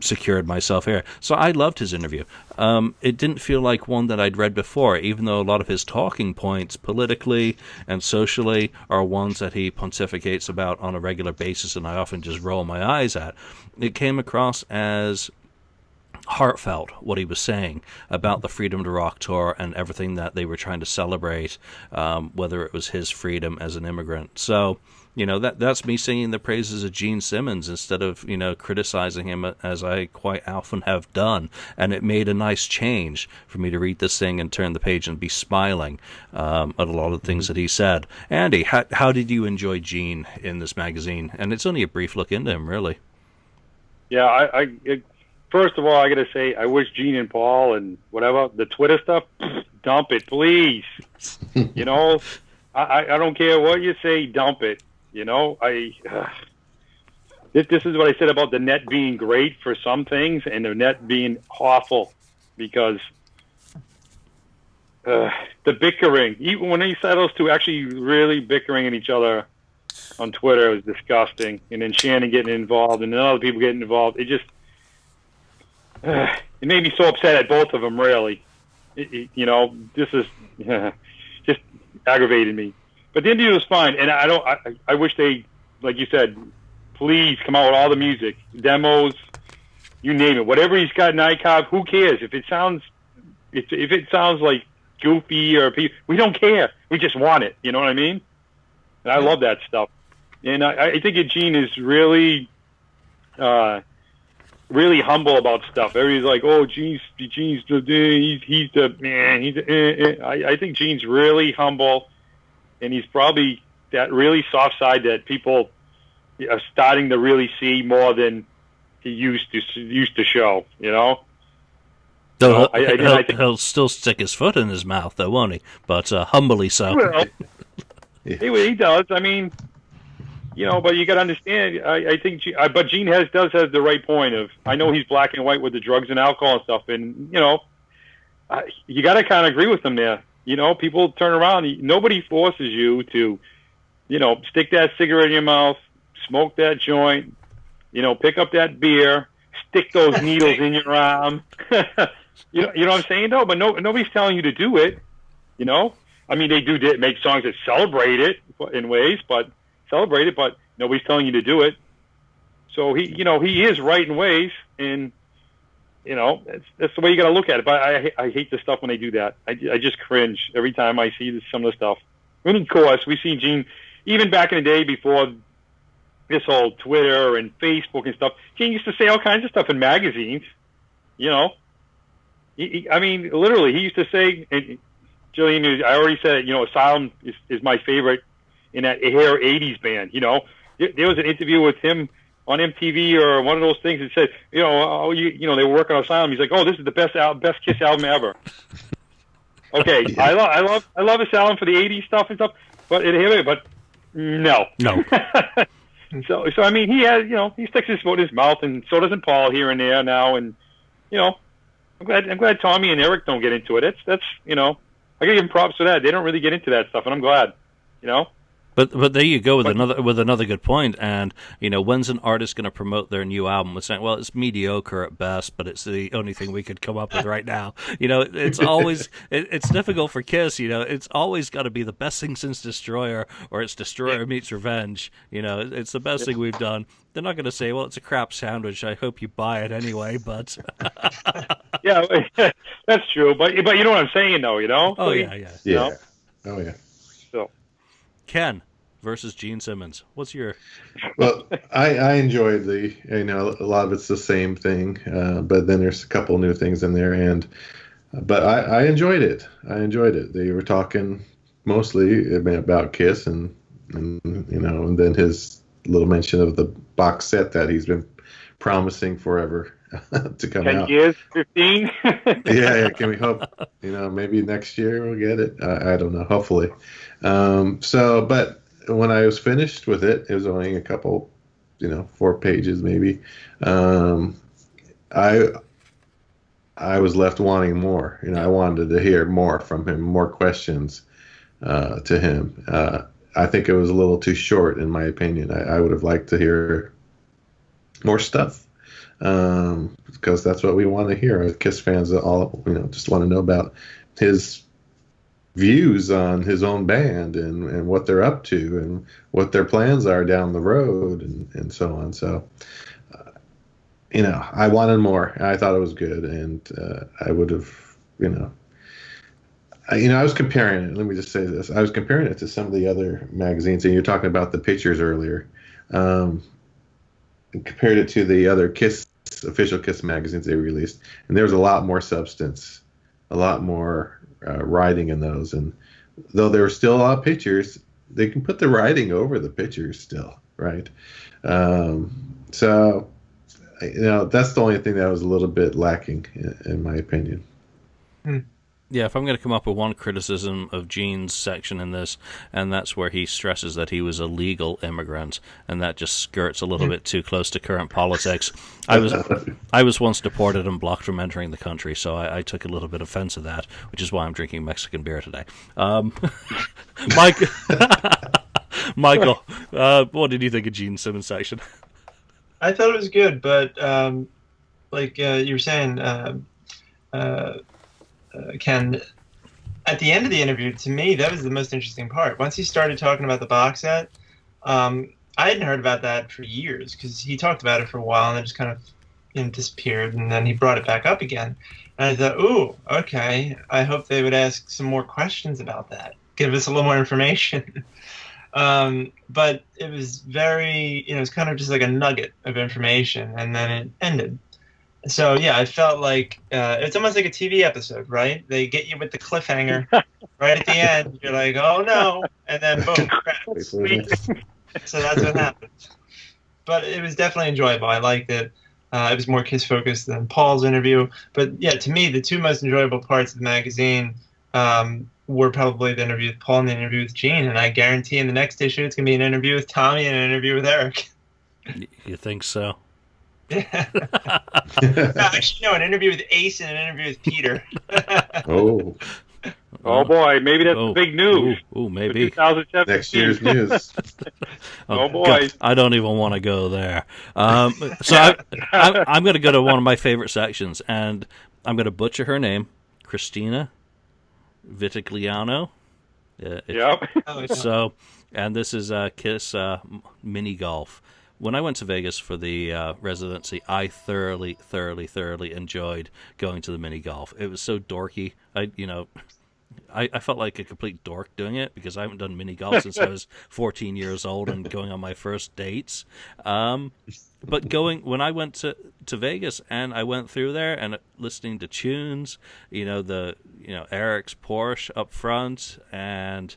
secured myself here. So I loved his interview. It didn't feel like one that I'd read before, even though a lot of his talking points politically and socially are ones that he pontificates about on a regular basis, and I often just roll my eyes at. It came across as heartfelt, what he was saying about the Freedom to Rock tour and everything that they were trying to celebrate, whether it was his freedom as an immigrant. So, that's me singing the praises of Gene Simmons instead of, criticizing him, as I quite often have done. And it made a nice change for me to read this thing and turn the page and be smiling at a lot of the things that he said. Andy, how did you enjoy Gene in this magazine? And it's only a brief look into him, really. Yeah, first of all, I got to say, I wish Gene and Paul and whatever, the Twitter stuff, dump it, please. I don't care what you say, dump it. This is what I said about the net being great for some things and the net being awful, because the bickering, even when they said those two actually really bickering at each other on Twitter, was disgusting. And then Shannon getting involved and then other people getting involved. It just... it made me so upset at both of them, really. This is just aggravated me. But the interview was fine, and I wish they, like you said, please come out with all the music, demos, you name it, whatever he's got in iCarve. Who cares if it sounds like goofy or we don't care. We just want it. You know what I mean? And I love that stuff. And I think Gene is really humble about stuff. Everybody's like, "Oh, Gene's he's the man." I think Gene's really humble, and he's probably that really soft side that people are starting to really see more than he used to show. Though I think he'll still stick his foot in his mouth, though, won't he? But humbly so. well, he does. I mean, but you got to understand. I think, but Gene does have the right point of. I know he's black and white with the drugs and alcohol and stuff, and you got to kind of agree with him there. People turn around. Nobody forces you to, stick that cigarette in your mouth, smoke that joint, pick up that beer, stick those needles in your arm. You know what I'm saying, though? But nobody's telling you to do it. I mean, they do make songs that celebrate it in ways, but nobody's telling you to do it. So he is right in ways, and that's the way you got to look at it. But I hate the stuff when they do that. I just cringe every time I see some of the stuff. And of course, we've seen Gene even back in the day before this whole Twitter and Facebook and stuff. Gene used to say all kinds of stuff in magazines. I mean, literally, he used to say, and Julian, I already said it, Asylum is my favorite in that hair 80s band. There was an interview with him on MTV or one of those things that said, they were working on Asylum. He's like, oh, this is the best Kiss album ever. Okay, yeah. I love Asylum for the 80s stuff and stuff, but no. So I mean, he has, he sticks his foot in his mouth, and so doesn't Paul here and there now, and I'm glad Tommy and Eric don't get into it. That's I gotta give them props for that. They don't really get into that stuff, and I'm glad. But there you go with another good point. And when's an artist going to promote their new album? With saying, well, it's mediocre at best, but it's the only thing we could come up with right now. It's always it's difficult for Kiss. It's always got to be the best thing since Destroyer, or it's Destroyer meets Revenge. It's the best thing we've done. They're not going to say, well, it's a crap sandwich. I hope you buy it anyway. But yeah, that's true. But you know what I'm saying, though. Oh yeah. Oh yeah. So Ken versus Gene Simmons. What's your? Well, I enjoyed a lot of it's the same thing, but then there's a couple new things in there, but I enjoyed it. They were talking mostly about Kiss, and then his little mention of the box set that he's been promising forever to come 10 out. 10 years, 15. yeah. Can we hope? Maybe next year we'll get it. I don't know. Hopefully. But when I was finished with it, it was only a couple, 4 pages maybe. I was left wanting more. I wanted to hear more from him, more questions to him. I think it was a little too short, in my opinion. I would have liked to hear more stuff, because that's what we want to hear. Kiss fans all, just want to know about his views on his own band and what they're up to and what their plans are down the road and so on. So, I wanted more. I thought it was good, and I would have, I was comparing it. Let me just say this. I was comparing it to some of the other magazines, and you're talking about the pictures earlier. And compared it to the other official Kiss magazines they released, and there was a lot more substance, a lot more writing in those, and though there were still a lot of pictures, they can put the writing over the pictures still, right? So that's the only thing that was a little bit lacking in my opinion. Yeah, if I'm going to come up with one criticism of Gene's section in this, and that's where he stresses that he was a legal immigrant, and that just skirts a little bit too close to current politics. I was once deported and blocked from entering the country, so I took a little bit of offense at that, which is why I'm drinking Mexican beer today. Michael, what did you think of Gene's Simmons section? I thought it was good, but like you were saying, Ken, at the end of the interview, to me, that was the most interesting part. Once he started talking about the box set, I hadn't heard about that for years, because he talked about it for a while and then just kind of disappeared, and then he brought it back up again. And I thought, ooh, okay, I hope they would ask some more questions about that, give us a little more information. But it was very, it was kind of just like a nugget of information, and then it ended. So, yeah, I felt like it's almost like a TV episode, right? They get you with the cliffhanger right at the end. You're like, oh, no. And then, boom, credits. Sweet. So that's what happened. But it was definitely enjoyable. I liked it. It was more Kiss focused than Paul's interview. But yeah, to me, the two most enjoyable parts of the magazine were probably the interview with Paul and the interview with Gene. And I guarantee in the next issue, it's going to be an interview with Tommy and an interview with Eric. You think so? Yeah. No, actually, no, an interview with Ace and an interview with Peter. Oh, Oh boy, maybe that's the big news. Oh, maybe. 2017. next year's news. Oh boy. God, I don't even want to go there. So I'm going to go to one of my favorite sections, and I'm going to butcher her name, Christina Vitigliano. Yep. So, and this is Kiss mini golf. When I went to Vegas for the residency, I thoroughly enjoyed going to the mini golf. It was so dorky. I felt like a complete dork doing it because I haven't done mini golf since I was 14 years old and going on my first dates. But when I went to Vegas and I went through there and listening to tunes, Eric's Porsche up front and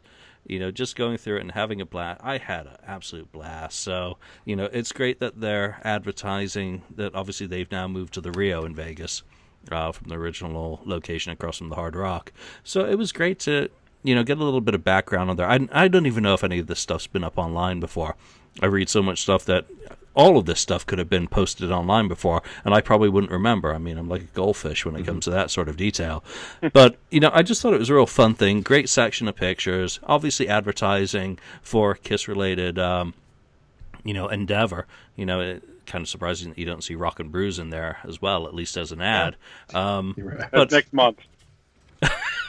just going through it and having a blast. I had an absolute blast. So, it's great that they're advertising that obviously they've now moved to the Rio in Vegas. From the original location across from the Hard Rock. So it was great to, get a little bit of background on there. I don't even know if any of this stuff's been up online before. I read so much stuff that all of this stuff could have been posted online before, and I probably wouldn't remember. I mean, I'm like a goldfish when it comes to that sort of detail. But, I just thought it was a real fun thing. Great section of pictures. Obviously advertising for KISS-related, endeavor. Kind of surprising that you don't see Rock and Brews in there as well, at least as an ad. Right. That's next month.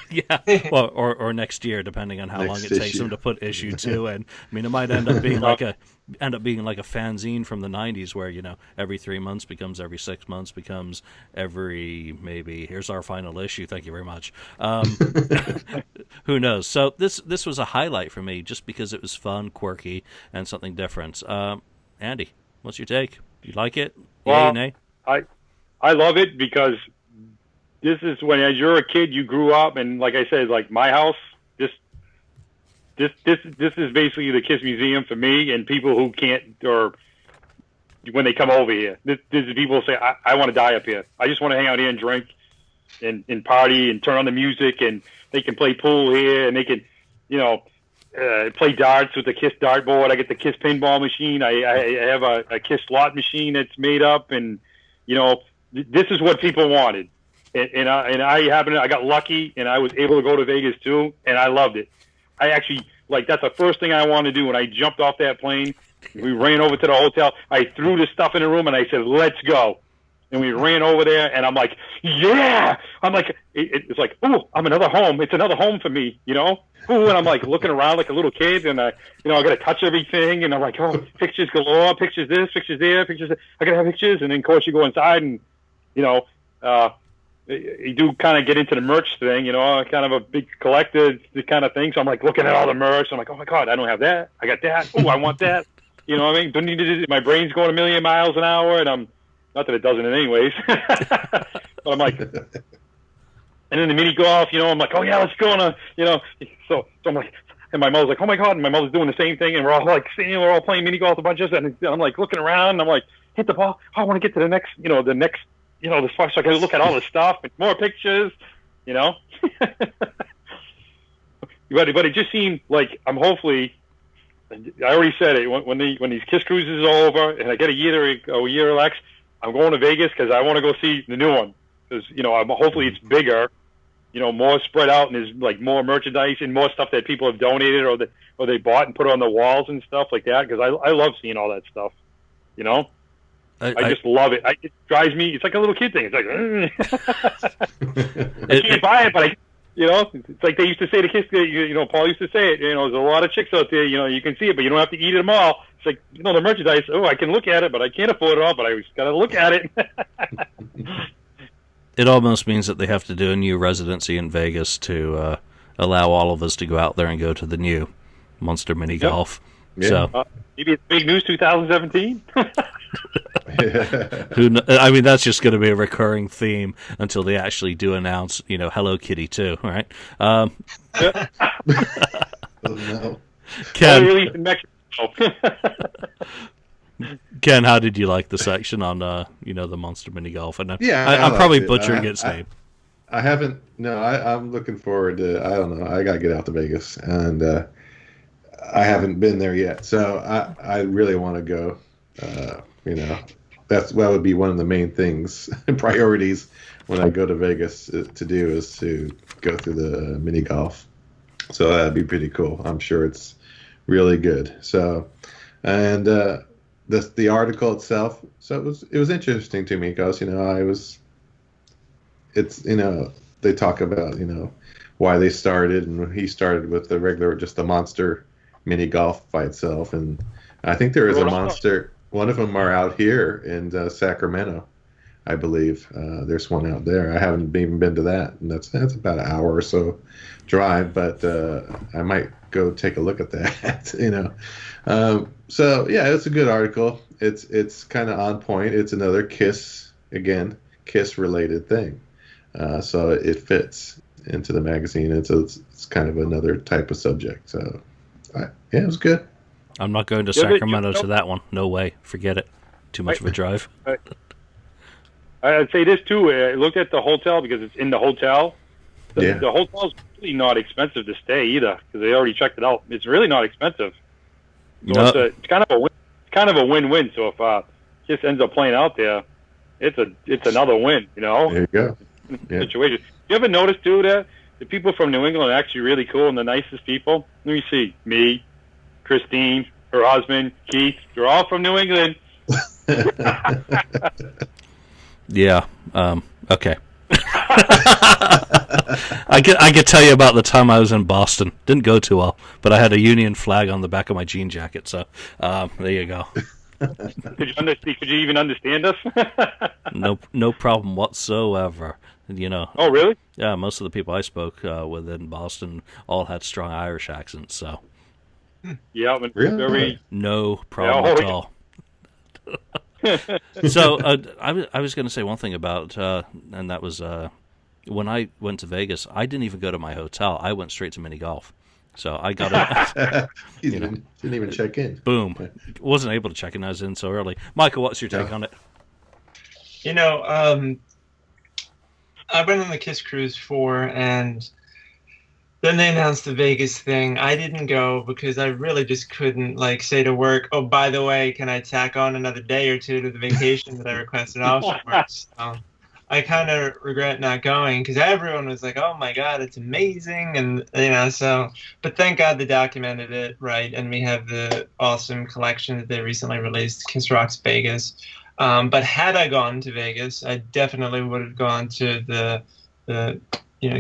Yeah, well, or next year, depending on how long it takes them to put issue 2 in. I mean, it might end up being like a fanzine from the '90s, where every 3 months becomes every 6 months, becomes every maybe. Here's our final issue. Thank you very much. Who knows? So this was a highlight for me, just because it was fun, quirky, and something different. Andy, what's your take? You like it? Well, Yay, nay? I love it because this is when, as you're a kid, you grew up, and like I said, like my house, this is basically the KISS Museum for me and people who can't, or when they come over here. This is people who say, I want to die up here. I just want to hang out here and drink and party and turn on the music, and they can play pool here, and they can, play darts with the KISS dartboard. I get the KISS pinball machine. I have a KISS slot machine that's made up, and this is what people wanted. And I got lucky, and I was able to go to Vegas too, and I loved it. I actually, that's the first thing I wanted to do when I jumped off that plane. We ran over to the hotel. I threw the stuff in the room, and I said, "Let's go." And we ran over there, and I'm like, "Yeah!" I'm like, it's like, "Oh, I'm another home. It's another home for me," Ooh, and I'm like looking around like a little kid, and I got to touch everything, and I'm like, "Oh, pictures galore, pictures this, pictures there, pictures. I gotta have pictures." And then, of course, you go inside, and you do kind of get into the merch thing, kind of a big collector kind of thing. So I'm like looking at all the merch. I'm like, "Oh my God, I don't have that. I got that. Oh, I want that." You know what I mean? Don't need to. My brain's going a million miles an hour, and I'm not that it doesn't in any ways. But I'm like, and then the mini golf, I'm like, "Oh yeah, let's go on a, So I'm like, and my mother's like, "Oh my God," and my mother's doing the same thing, and we're all like sitting, we're all playing mini golf a bunch of us, and I'm like looking around, and I'm like, hit the ball. Oh, I want to get to the next, the so I can look at all the stuff and more pictures, But it just seemed like I'm hopefully. I already said it when these KISS cruises are over and I get a year relax, I'm going to Vegas because I want to go see the new one because hopefully it's bigger, more spread out, and there's like more merchandise and more stuff that people have donated or they bought and put on the walls and stuff like that, because I love seeing all that stuff. I just love it. It drives me. It's like a little kid thing. It's like I can't buy it, but it's like they used to say to KISS. Paul used to say it. There's a lot of chicks out there. You can see it, but you don't have to eat them all. It's like the merchandise. Oh, I can look at it, but I can't afford it all. But I just got to look at it. It almost means that they have to do a new residency in Vegas to allow all of us to go out there and go to the new Monster Mini Golf. Yeah. So maybe it's big news 2017. I mean, that's just going to be a recurring theme until they actually do announce, Hello Kitty 2, right? Oh, no. Ken, released in Mexico. Ken, how did you like the section on the Monster Mini Golf? And Yeah, I'm liked probably it. butchering its name. I haven't. No, I'm looking forward to. I don't know. I got to get out to Vegas, and I haven't been there yet. So I really want to go. That would be one of the main things, priorities when I go to Vegas to do is to go through the mini golf. So that'd be pretty cool. I'm sure it's really good. So, and the article itself. So it was interesting to me because they talk about why they started, and he started with the regular, just the monster mini golf by itself, and I think there is a monster. One of them are out here in Sacramento, I believe. There's one out there. I haven't even been to that, and that's about an hour or so drive, but I might go take a look at that. So yeah, it's a good article. It's kind of on point. It's another Kiss related thing. So it fits into the magazine. It's kind of another type of subject. So it was good. I'm not going to Sacramento to that one. No way. Forget it. Too much of a drive. I'd say this too. I looked at the hotel because it's in the hotel. The hotel's really not expensive to stay either because they already checked it out. It's really not expensive. So it's kind of a win-win. So if Kiss ends up playing out there, it's another win. There you go. Situation. You ever notice too that the people from New England are actually really cool and the nicest people? Let me see. Me, Christine, her husband, Keith, they're all from New England. Yeah. Okay. I could tell you about the time I was in Boston. Didn't go too well, but I had a Union flag on the back of my jean jacket. So there you go. Could you even understand us? No problem whatsoever. Oh, really? Yeah, most of the people I spoke with in Boston all had strong Irish accents. So. Yeah, really? No problem at all. So I was going to say one thing about, and that was when I went to Vegas, I didn't even go to my hotel. I went straight to mini golf. So I got it. Didn't even check in. Boom. Wasn't able to check in. I was in so early. Michael, what's your take on it? I went on the Kiss Cruise 4, and then they announced the Vegas thing. I didn't go because I really just couldn't say to work, oh, by the way, can I tack on another day or two to the vacation that I requested afterwards? I kind of regret not going because everyone was like, oh my God, it's amazing. And, but thank God they documented it, right? And we have the awesome collection that they recently released, Kiss Rocks Vegas. But had I gone to Vegas, I definitely would have gone to the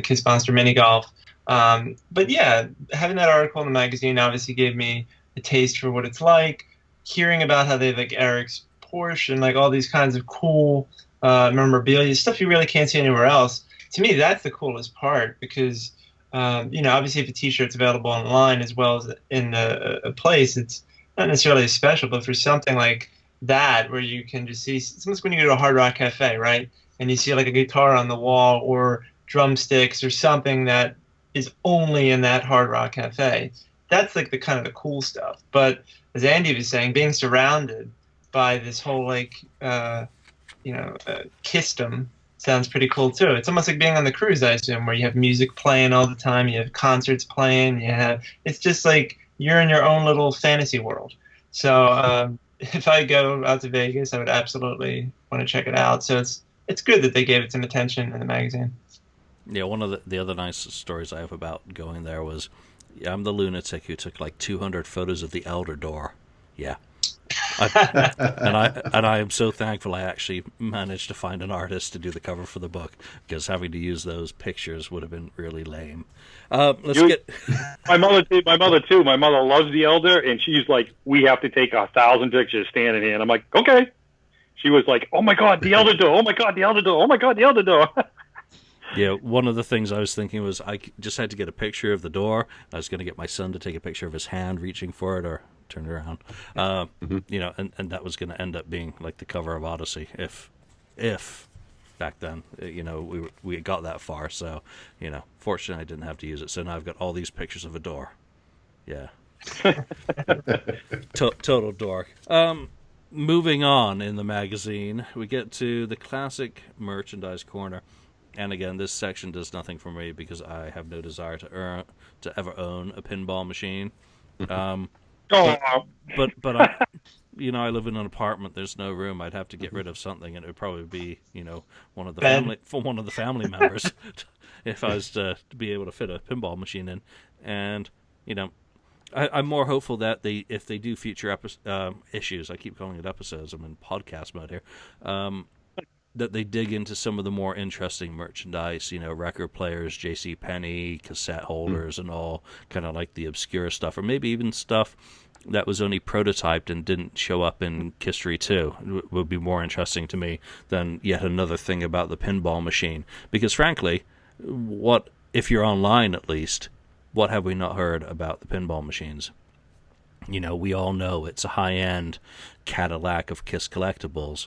Kiss Monster Mini Golf. But yeah, having that article in the magazine obviously gave me a taste for what it's like. Hearing about how they have Eric's Porsche and all these kinds of cool memorabilia, stuff you really can't see anywhere else. To me, that's the coolest part because, obviously if a t-shirt's available online as well as in a place, it's not necessarily special, but for something like that where you can just see, it's almost when you go to a Hard Rock Cafe, right? And you see a guitar on the wall or drumsticks or something that is only in that Hard Rock Cafe. That's the kind of the cool stuff. But as Andy was saying, being surrounded by this whole Kissdom sounds pretty cool too. It's almost like being on the cruise, I assume, where you have music playing all the time, you have concerts playing, it's just like you're in your own little fantasy world. So if I go out to Vegas, I would absolutely want to check it out. So it's good that they gave it some attention in the magazine. Yeah, one of the other nice stories I have about going there was, I'm the lunatic who took 200 photos of the Elder Door. Yeah. And I am so thankful I actually managed to find an artist to do the cover for the book, because having to use those pictures would have been really lame. My mother too. My mother loves the Elder, and she's like, we have to take 1,000 pictures standing here. And I'm like, okay. She was like, oh my God, the Elder Door. Oh my God, the Elder Door. Oh my God, the Elder Door. Yeah, one of the things I was thinking was I just had to get a picture of the door. I was going to get my son to take a picture of his hand reaching for it or turn it around. And that was going to end up being the cover of Odyssey if back then, we got that far. So, fortunately I didn't have to use it. So now I've got all these pictures of a door. Yeah. Total dork. moving on in the magazine, we get to the classic merchandise corner. And again, this section does nothing for me because I have no desire to ever own a pinball machine. But I, I live in an apartment. There's no room. I'd have to get rid of something, and it would probably be, one of the family members, if I was to be able to fit a pinball machine in. And I'm more hopeful that if they do future issues, I keep calling it episodes. I'm in podcast mode here. That they dig into some of the more interesting merchandise, record players, J.C. Penney, cassette holders, and all, kind of like the obscure stuff, or maybe even stuff that was only prototyped and didn't show up in History 2 would be more interesting to me than yet another thing about the pinball machine. Because frankly, if you're online at least, what have we not heard about the pinball machines? We all know it's a high-end Cadillac of Kiss collectibles.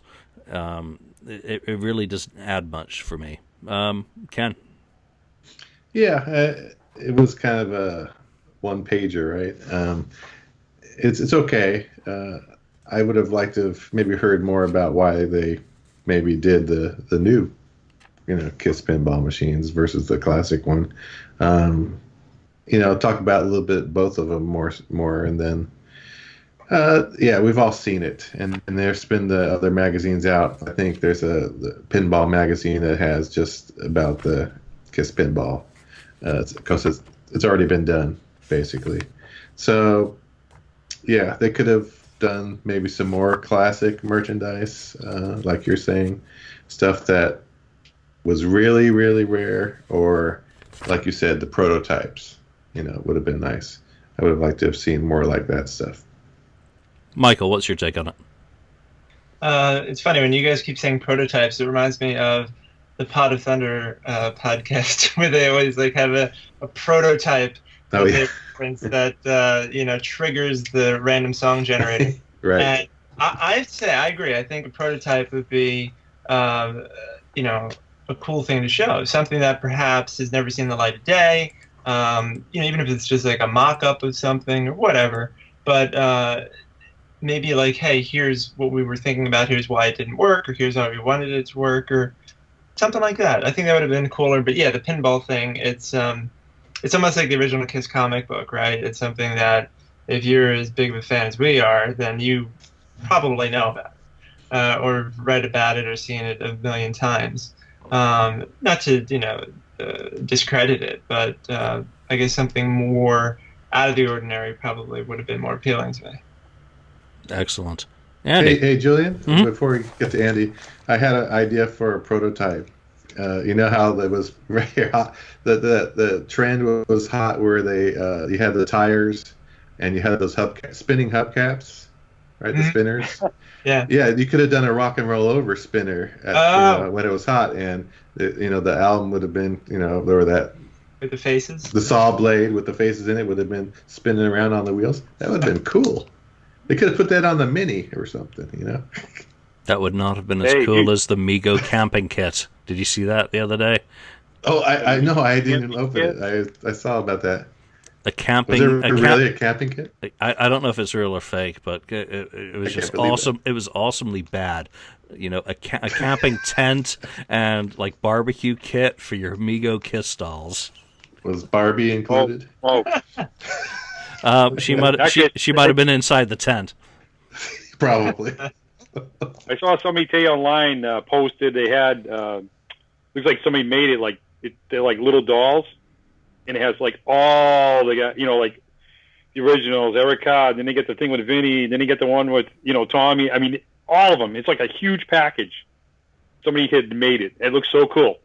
It really doesn't add much for me. Ken? Yeah, it was kind of a one-pager, right? It's okay. I would have liked to have maybe heard more about why they maybe did the new, Kiss pinball machines versus the classic one. Talk about a little bit both of them more, and then we've all seen it, and there's been the other magazines out. I think there's the pinball magazine that has just about the Kiss pinball, because it's already been done basically. So yeah, they could have done maybe some more classic merchandise, like you're saying, stuff that was really, really rare, or like you said, the prototypes. Would have been nice. I would have liked to have seen more like that stuff. Michael, what's your take on it? It's funny when you guys keep saying prototypes. It reminds me of the Pod of Thunder podcast, where they always have a prototype of their reference that triggers the random song generator. Right. And I'd say I agree. I think a prototype would be a cool thing to show, something that perhaps has never seen the light of day. Even if it's just like a mock-up of something or whatever, but maybe hey, here's what we were thinking about, here's why it didn't work, or here's how we wanted it to work, or something like that. I think that would have been cooler. But yeah, the pinball thing, it's almost like the original Kiss comic book, right? It's something that if you're as big of a fan as we are, then you probably know about it, or read about it or seen it a million times. Not to, discredit it, but I guess something more out of the ordinary probably would have been more appealing to me. Excellent. Andy. Hey, Julian, before we get to Andy, I had an idea for a prototype. You know how that was very hot? The trend was hot where you had the tires and you had those spinning hubcaps, right? The spinners. Yeah. Yeah, you could have done a rock and roll over spinner when it was hot, and the album would have been, there were that with the faces. The saw blade with the faces in it would have been spinning around on the wheels. That would have been cool. They could have put that on the Mini or something, That would not have been as cool as the Mego camping kit. Did you see that the other day? Oh, I know. I didn't open it. I saw about that. A camping. Was there really a camping kit? I don't know if it's real or fake, but it was just awesome. It was awesomely bad. A camping tent and barbecue kit for your Mego Kiss dolls. Was Barbie included? She might have been inside the tent. Probably. I saw somebody today online posted they had looks like somebody made it they're like little dolls, and it has all the guys, the originals, Erica, then they get the thing with Vinny, then they get the one with Tommy. I mean, all of them. It's like a huge package. Somebody had made it. It looks so cool.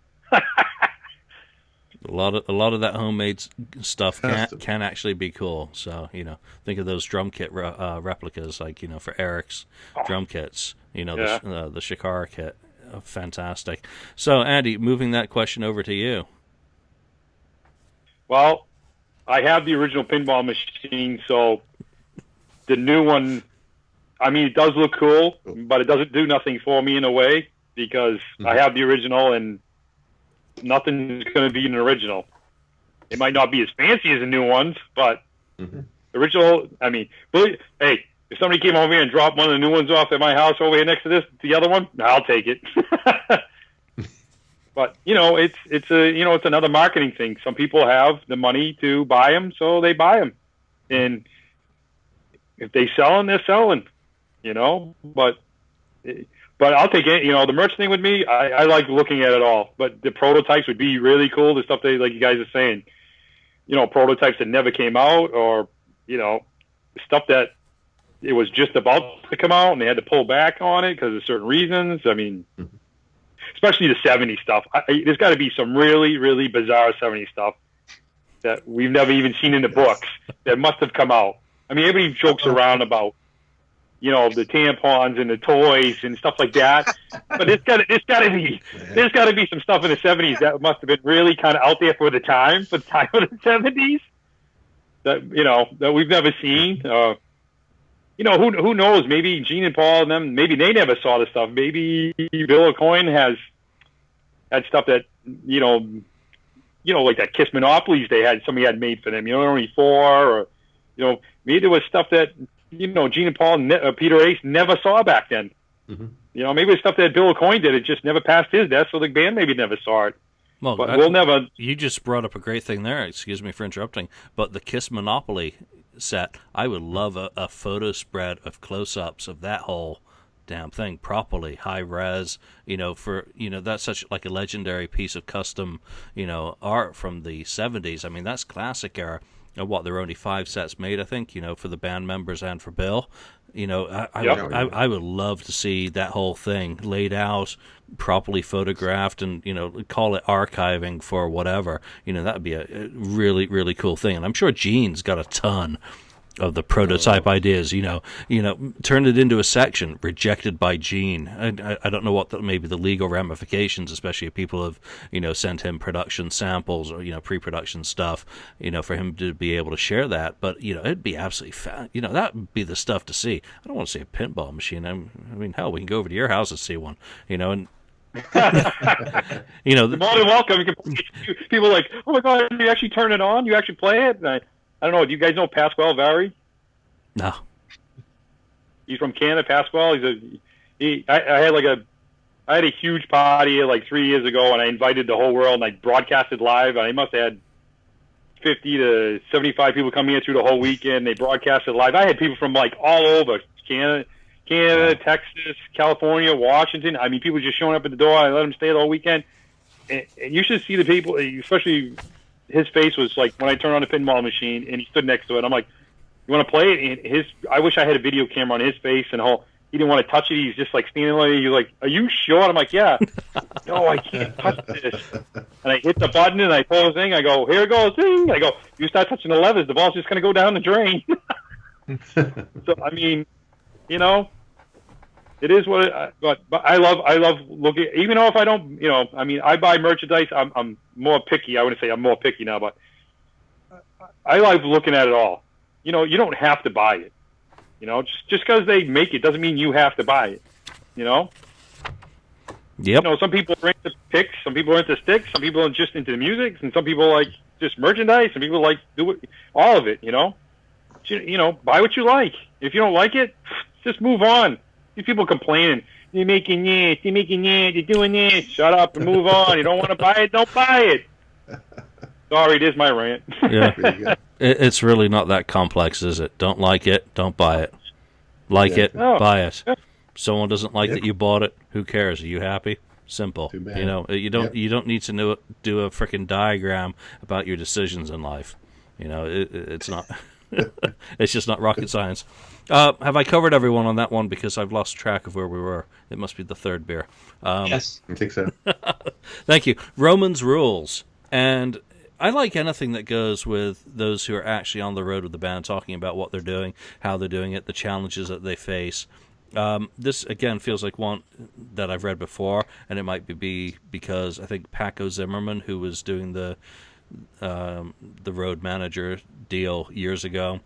A lot of that homemade stuff can actually be cool. So think of those drum kit replicas, for Eric's drum kits. The Shikara kit, fantastic. So Andy, moving that question over to you. Well, I have the original pinball machine, so the new one, I mean, it does look cool, but it doesn't do nothing for me in a way, because I have the original and nothing's going to be an original. It might not be as fancy as the new ones, but original, I mean, hey, if somebody came over here and dropped one of the new ones off at my house over here next to the other one, I'll take it. But it's another marketing thing. Some people have the money to buy them, so they buy them, and if they sell them, they're selling. But I'll take it. The merch thing with me, I like looking at it all. But the prototypes would be really cool. The stuff like you guys are saying, prototypes that never came out, or stuff that it was just about to come out and they had to pull back on it because of certain reasons. I mean, especially the 70s stuff. There's got to be some really, really bizarre 70s stuff that we've never even seen in the books that must have come out. I mean, everybody jokes around about, the tampons and the toys and stuff like that. But there's got to be some stuff in the 70s that must have been really kind of out there for the time of the 70s that we've never seen. Who knows? Maybe Gene and Paul and them, maybe they never saw the stuff. Maybe Bill O'Coin had stuff that, like that Kiss Monopolies somebody had made for them, only 4, or, maybe there was stuff that, Gene and Paul and Peter Ace never saw back then. Mm-hmm. Maybe it was stuff that Bill O'Coin did. It just never passed his desk, so the band maybe never saw it. Well, but we'll never. You just brought up a great thing there. Excuse me for interrupting, but the Kiss Monopoly set, I would love a photo spread of close-ups of that whole damn thing properly, high res. That's such like a legendary piece of custom, art from the 70s. I mean, that's classic era. There were only 5 sets made, I think, for the band members and for Bill. I would love to see that whole thing laid out, properly photographed, and, call it archiving for whatever. That would be a really, really cool thing. And I'm sure Gene's got a ton of the prototype ideas, turn it into a section, rejected by Gene. I don't know what maybe the legal ramifications, especially if people have, sent him production samples or, pre-production stuff, for him to be able to share that. But, it'd be absolutely that would be the stuff to see. I don't want to see a pinball machine. I mean, hell, we can go over to your house and see one, and you're more than welcome. People are like, oh my God, you actually turn it on? You actually play it? And I don't know. Do you guys know Pasquale Vary? No. He's from Canada, Pasquale. I had a huge party like 3 years ago, and I invited the whole world, and I broadcasted live. And I must have had 50 to 75 people come here through the whole weekend. They broadcasted live. I had people from like all over Canada, Texas, California, Washington. I mean, people just showing up at the door. I let them stay the whole weekend. And you should see the people, especially his face was like when I turned on the pinball machine and he stood next to it. I'm like, "You want to play it?" And I wish I had a video camera on his face, and he didn't want to touch it. He's just like standing there. He's like, "Are you sure?" I'm like, "Yeah." "No, I can't touch this." And I hit the button and I pull the thing. I go, "Here it goes!" Ding! I go, "You start touching the levers, the ball's just going to go down the drain." So I mean, it is what it, but I love looking. Even though if I don't, I mean, I buy merchandise. I'm more picky. I wouldn't say I'm more picky now, but I like looking at it all. You don't have to buy it. Just because they make it doesn't mean you have to buy it. Yep. Some people are into picks, some people are into sticks, some people are just into the music, and some people like just merchandise, some people like all of it. Buy what you like. If you don't like it, just move on. These people complaining. They're making this, they're doing this. Shut up and move on. You don't want to buy it, don't buy it. Sorry, it is my rant. Yeah. It's really not that complex, is it? Don't like it, don't buy it. Like it, buy it. Someone doesn't like that you bought it, who cares? Are you happy? Simple. Too bad. You don't need to do a freaking diagram about your decisions in life. It's not. It's just not rocket science. Have I covered everyone on that one? Because I've lost track of where we were. It must be the third beer. Yes. I think so. Thank you. Roman's rules. And I like anything that goes with those who are actually on the road with the band, talking about what they're doing, how they're doing it, the challenges that they face. This, again, feels like one that I've read before, and it might be because I think Paco Zimmerman, who was doing the road manager deal years ago,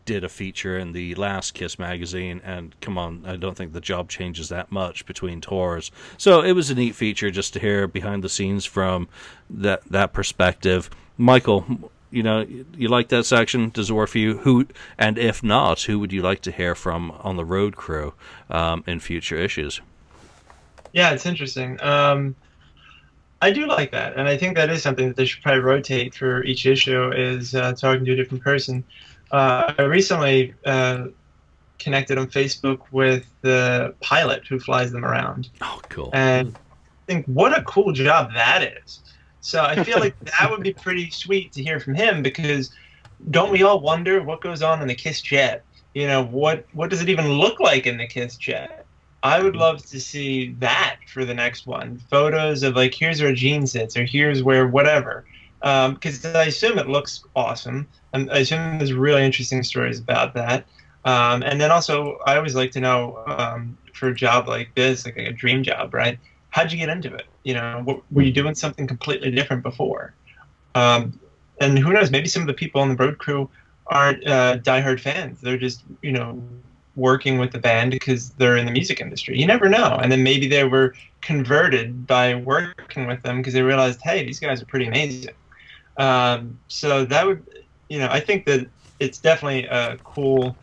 did a feature in the last Kiss magazine, and come on, I don't think the job changes that much between tours. So it was a neat feature just to hear behind the scenes from that perspective. Michael, you like that section? Does it work for you? Who, and if not, who would you like to hear from on the road crew in future issues? Yeah, it's interesting. I do like that, and I think that is something that they should probably rotate for each issue, is talking to a different person. I recently connected on Facebook with the pilot who flies them around. Oh, cool. And I think what a cool job that is. So I feel like that would be pretty sweet to hear from him, because don't we all wonder what goes on in the Kiss jet? What does it even look like in the Kiss jet? I would love to see that for the next one. Photos of, like, here's where Gene sits, or here's where whatever. Because I assume it looks awesome. And I assume there's really interesting stories about that. And then also, I always like to know, for a job like this, like a dream job, right? How'd you get into it? Were you doing something completely different before? And who knows, maybe some of the people on the road crew aren't diehard fans. They're just, working with the band because they're in the music industry. You never know. And then maybe they were converted by working with them because they realized, hey, these guys are pretty amazing. So that would, I think that it's definitely a cool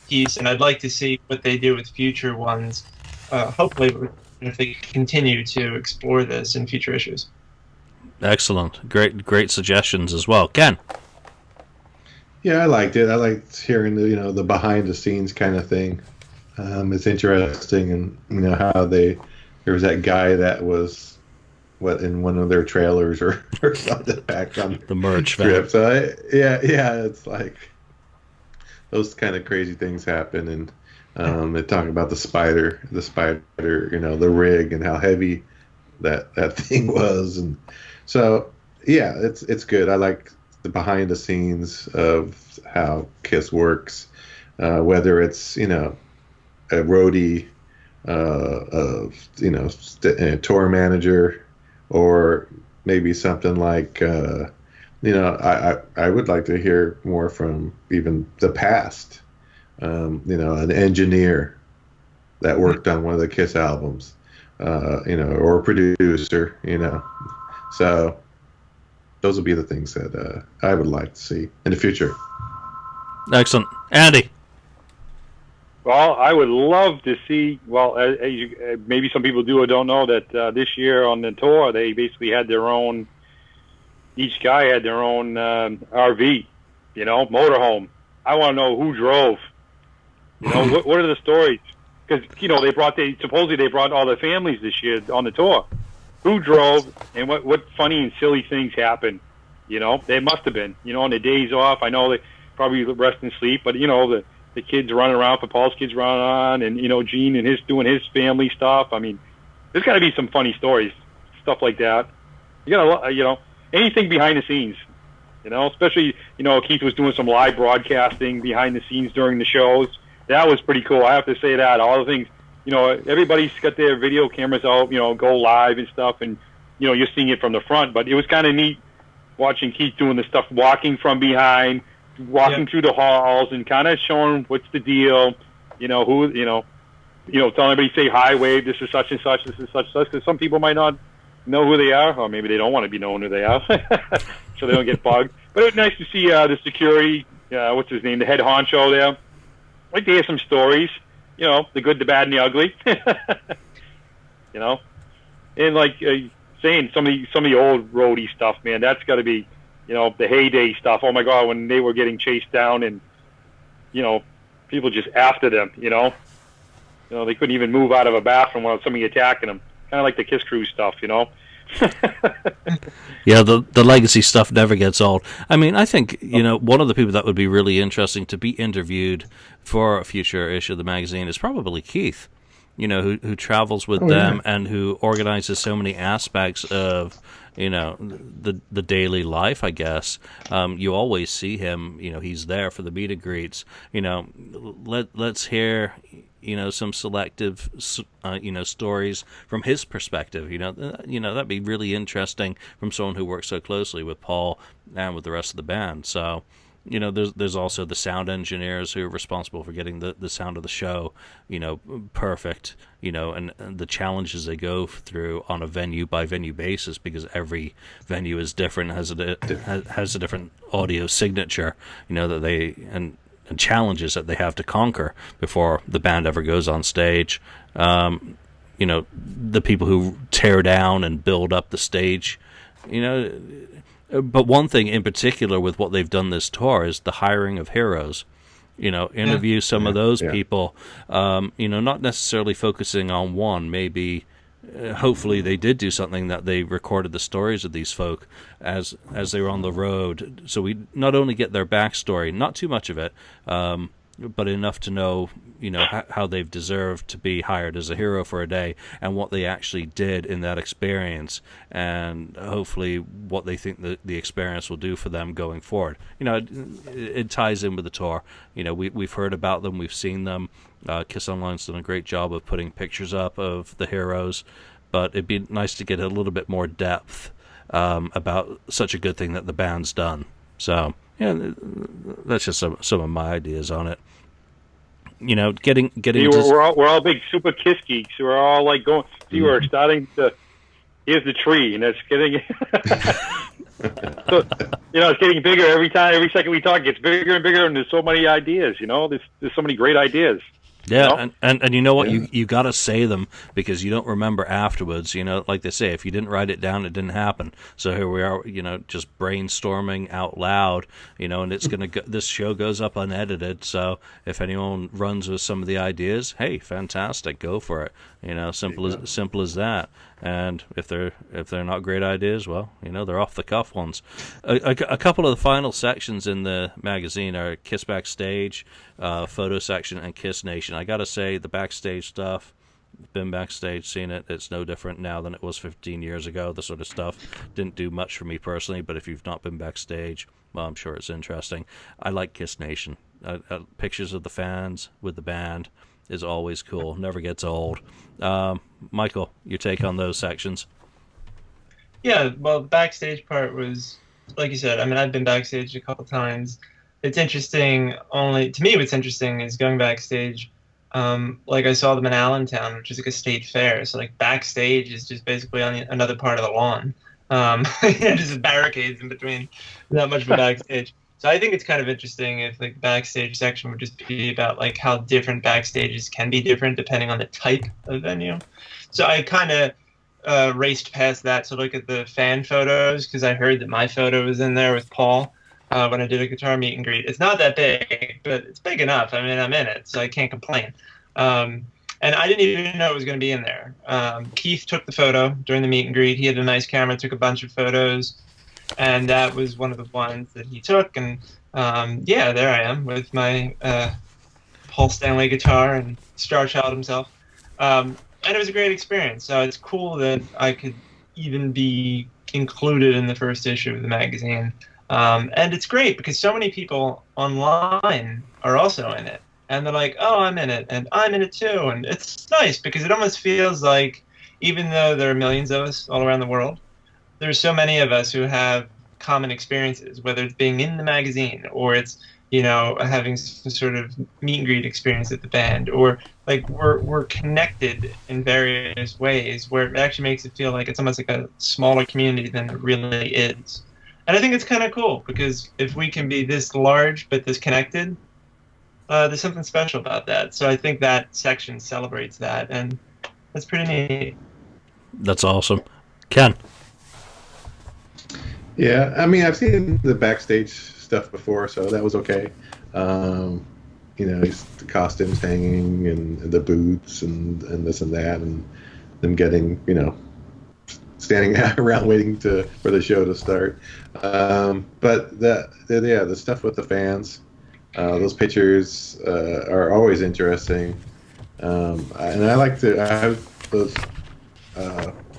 piece, and I'd like to see what they do with future ones. Hopefully, if they continue to explore this in future issues. Excellent. Great suggestions as well. Ken? Yeah, I liked it. I liked hearing the behind the scenes kind of thing. It's interesting, and how there was that guy that was in one of their trailers or something back on the merch trip. So it's like those kind of crazy things happen, and they talk about the spider, the rig, and how heavy that thing was, and so yeah, it's good. I like the behind the scenes of how Kiss works, whether it's a roadie, a tour manager, or maybe something like I would like to hear more from even the past, an engineer that worked on one of the Kiss albums, or a producer, so those would be the things that I would like to see in the future. Excellent. Andy? Well, I would love to see, maybe some people do or don't know that this year on the tour, they basically had their own, each guy had their own RV, motorhome. I want to know who drove. What are the stories? Because, supposedly they brought all their families this year on the tour. Who drove, and what funny and silly things happened? They must have been. On the days off, I know they probably rest and sleep, but the kids running around, for Paul's kids running on, and Gene and his doing his family stuff. I mean, there's got to be some funny stories, stuff like that. You gotta, anything behind the scenes. Especially Keith was doing some live broadcasting behind the scenes during the shows. That was pretty cool. I have to say that all the things. Everybody's got their video cameras out, go live and stuff, and, you're seeing it from the front. But it was kind of neat watching Keith doing the stuff, walking from behind, walking through the halls, and kind of showing what's the deal, telling everybody, say hi, wave, this is such and such, this is such and such, because some people might not know who they are, or maybe they don't want to be known who they are, so they don't get bugged. But it was nice to see the security, what's his name, the head honcho there. I'd like to hear some stories. The good, the bad, and the ugly. And like saying some of the old roadie stuff, man, that's got to be, the heyday stuff. Oh my God, when they were getting chased down and, people just after them. They couldn't even move out of a bathroom without somebody attacking them. Kind of like the Kiss Crew stuff, Yeah, the legacy stuff never gets old. I mean, I think, one of the people that would be really interesting to be interviewed for a future issue of the magazine is probably Keith, who travels with them and who organizes so many aspects of, the daily life, I guess. You always see him, he's there for the meet and greets. Let's hear some selective, stories from his perspective. That'd be really interesting from someone who works so closely with Paul and with the rest of the band. So, there's also the sound engineers who are responsible for getting the sound of the show, perfect, and the challenges they go through on a venue by venue basis, because every venue is different, has a different audio signature, that they and challenges that they have to conquer before the band ever goes on stage. The people who tear down and build up the stage, But one thing in particular with what they've done this tour is the hiring of heroes. Interview some of those people, not necessarily focusing on one. Maybe, hopefully they did do something that they recorded the stories of these folk as they were on the road. So we not only get their backstory, not too much of it, but enough to know, how they've deserved to be hired as a hero for a day and what they actually did in that experience, and hopefully what they think the experience will do for them going forward. It ties in with the tour. We've heard about them, we've seen them. Kiss Online's done a great job of putting pictures up of the heroes, but it'd be nice to get a little bit more depth about such a good thing that the band's done. So, that's just some of my ideas on it. Getting. We're all big super Kiss geeks. We're all like going. See, we're starting to. Here's the tree, and it's getting. So, it's getting bigger every time. Every second we talk, it gets bigger and bigger, and there's so many ideas. There's so many great ideas. Yeah, and you know what? You got to say them, because you don't remember afterwards. Like they say, if you didn't write it down, it didn't happen. So here we are, just brainstorming out loud, and it's going to this show goes up unedited. So if anyone runs with some of the ideas, hey, fantastic, go for it. Simple as that. And if they're not great ideas, well, they're off the cuff ones. A couple of the final sections in the magazine are Kiss Backstage, photo section, and Kiss Nation. I gotta say, the backstage stuff, been backstage, seen it. It's no different now than it was 15 years ago. The sort of stuff didn't do much for me personally, but if you've not been backstage, well, I'm sure it's interesting. I like Kiss Nation. Pictures of the fans with the band is always cool. Never gets old. Michael, your take on those sections? Yeah, well, the backstage part was, like you said, I've been backstage a couple times. It's interesting, to me what's interesting is going backstage. Like I saw them in Allentown, which is like a state fair. So like backstage is just basically on another part of the lawn. Just barricades in between. Not much of a backstage. So I think it's kind of interesting if like the backstage section would just be about like how different backstages can be different depending on the type of venue. So I kind of raced past that to look at the fan photos, because I heard that my photo was in there with Paul when I did a guitar meet and greet. It's not that big, but it's big enough. I'm in it, so I can't complain. And I didn't even know it was going to be in there. Keith took the photo during the meet and greet. He had a nice camera, took a bunch of photos. And that was one of the ones that he took, and there I am with my Paul Stanley guitar and Star Child himself, and it was a great experience. So it's cool that I could even be included in the first issue of the magazine, and it's great because so many people online are also in it, and they're like, "Oh, I'm in it, and I'm in it too," and it's nice because it almost feels like, even though there are millions of us all around the world, there's so many of us who have common experiences, whether it's being in the magazine or it's, having some sort of meet and greet experience at the band, or like we're connected in various ways where it actually makes it feel like it's almost like a smaller community than it really is. And I think it's kind of cool because if we can be this large but this connected, there's something special about that. So I think that section celebrates that, and that's pretty neat. That's awesome. Ken? Yeah, I've seen the backstage stuff before, so that was okay. The costumes hanging and the boots and this and that, and them getting, standing around waiting for the show to start. But the stuff with the fans, those pictures are always interesting. And I like to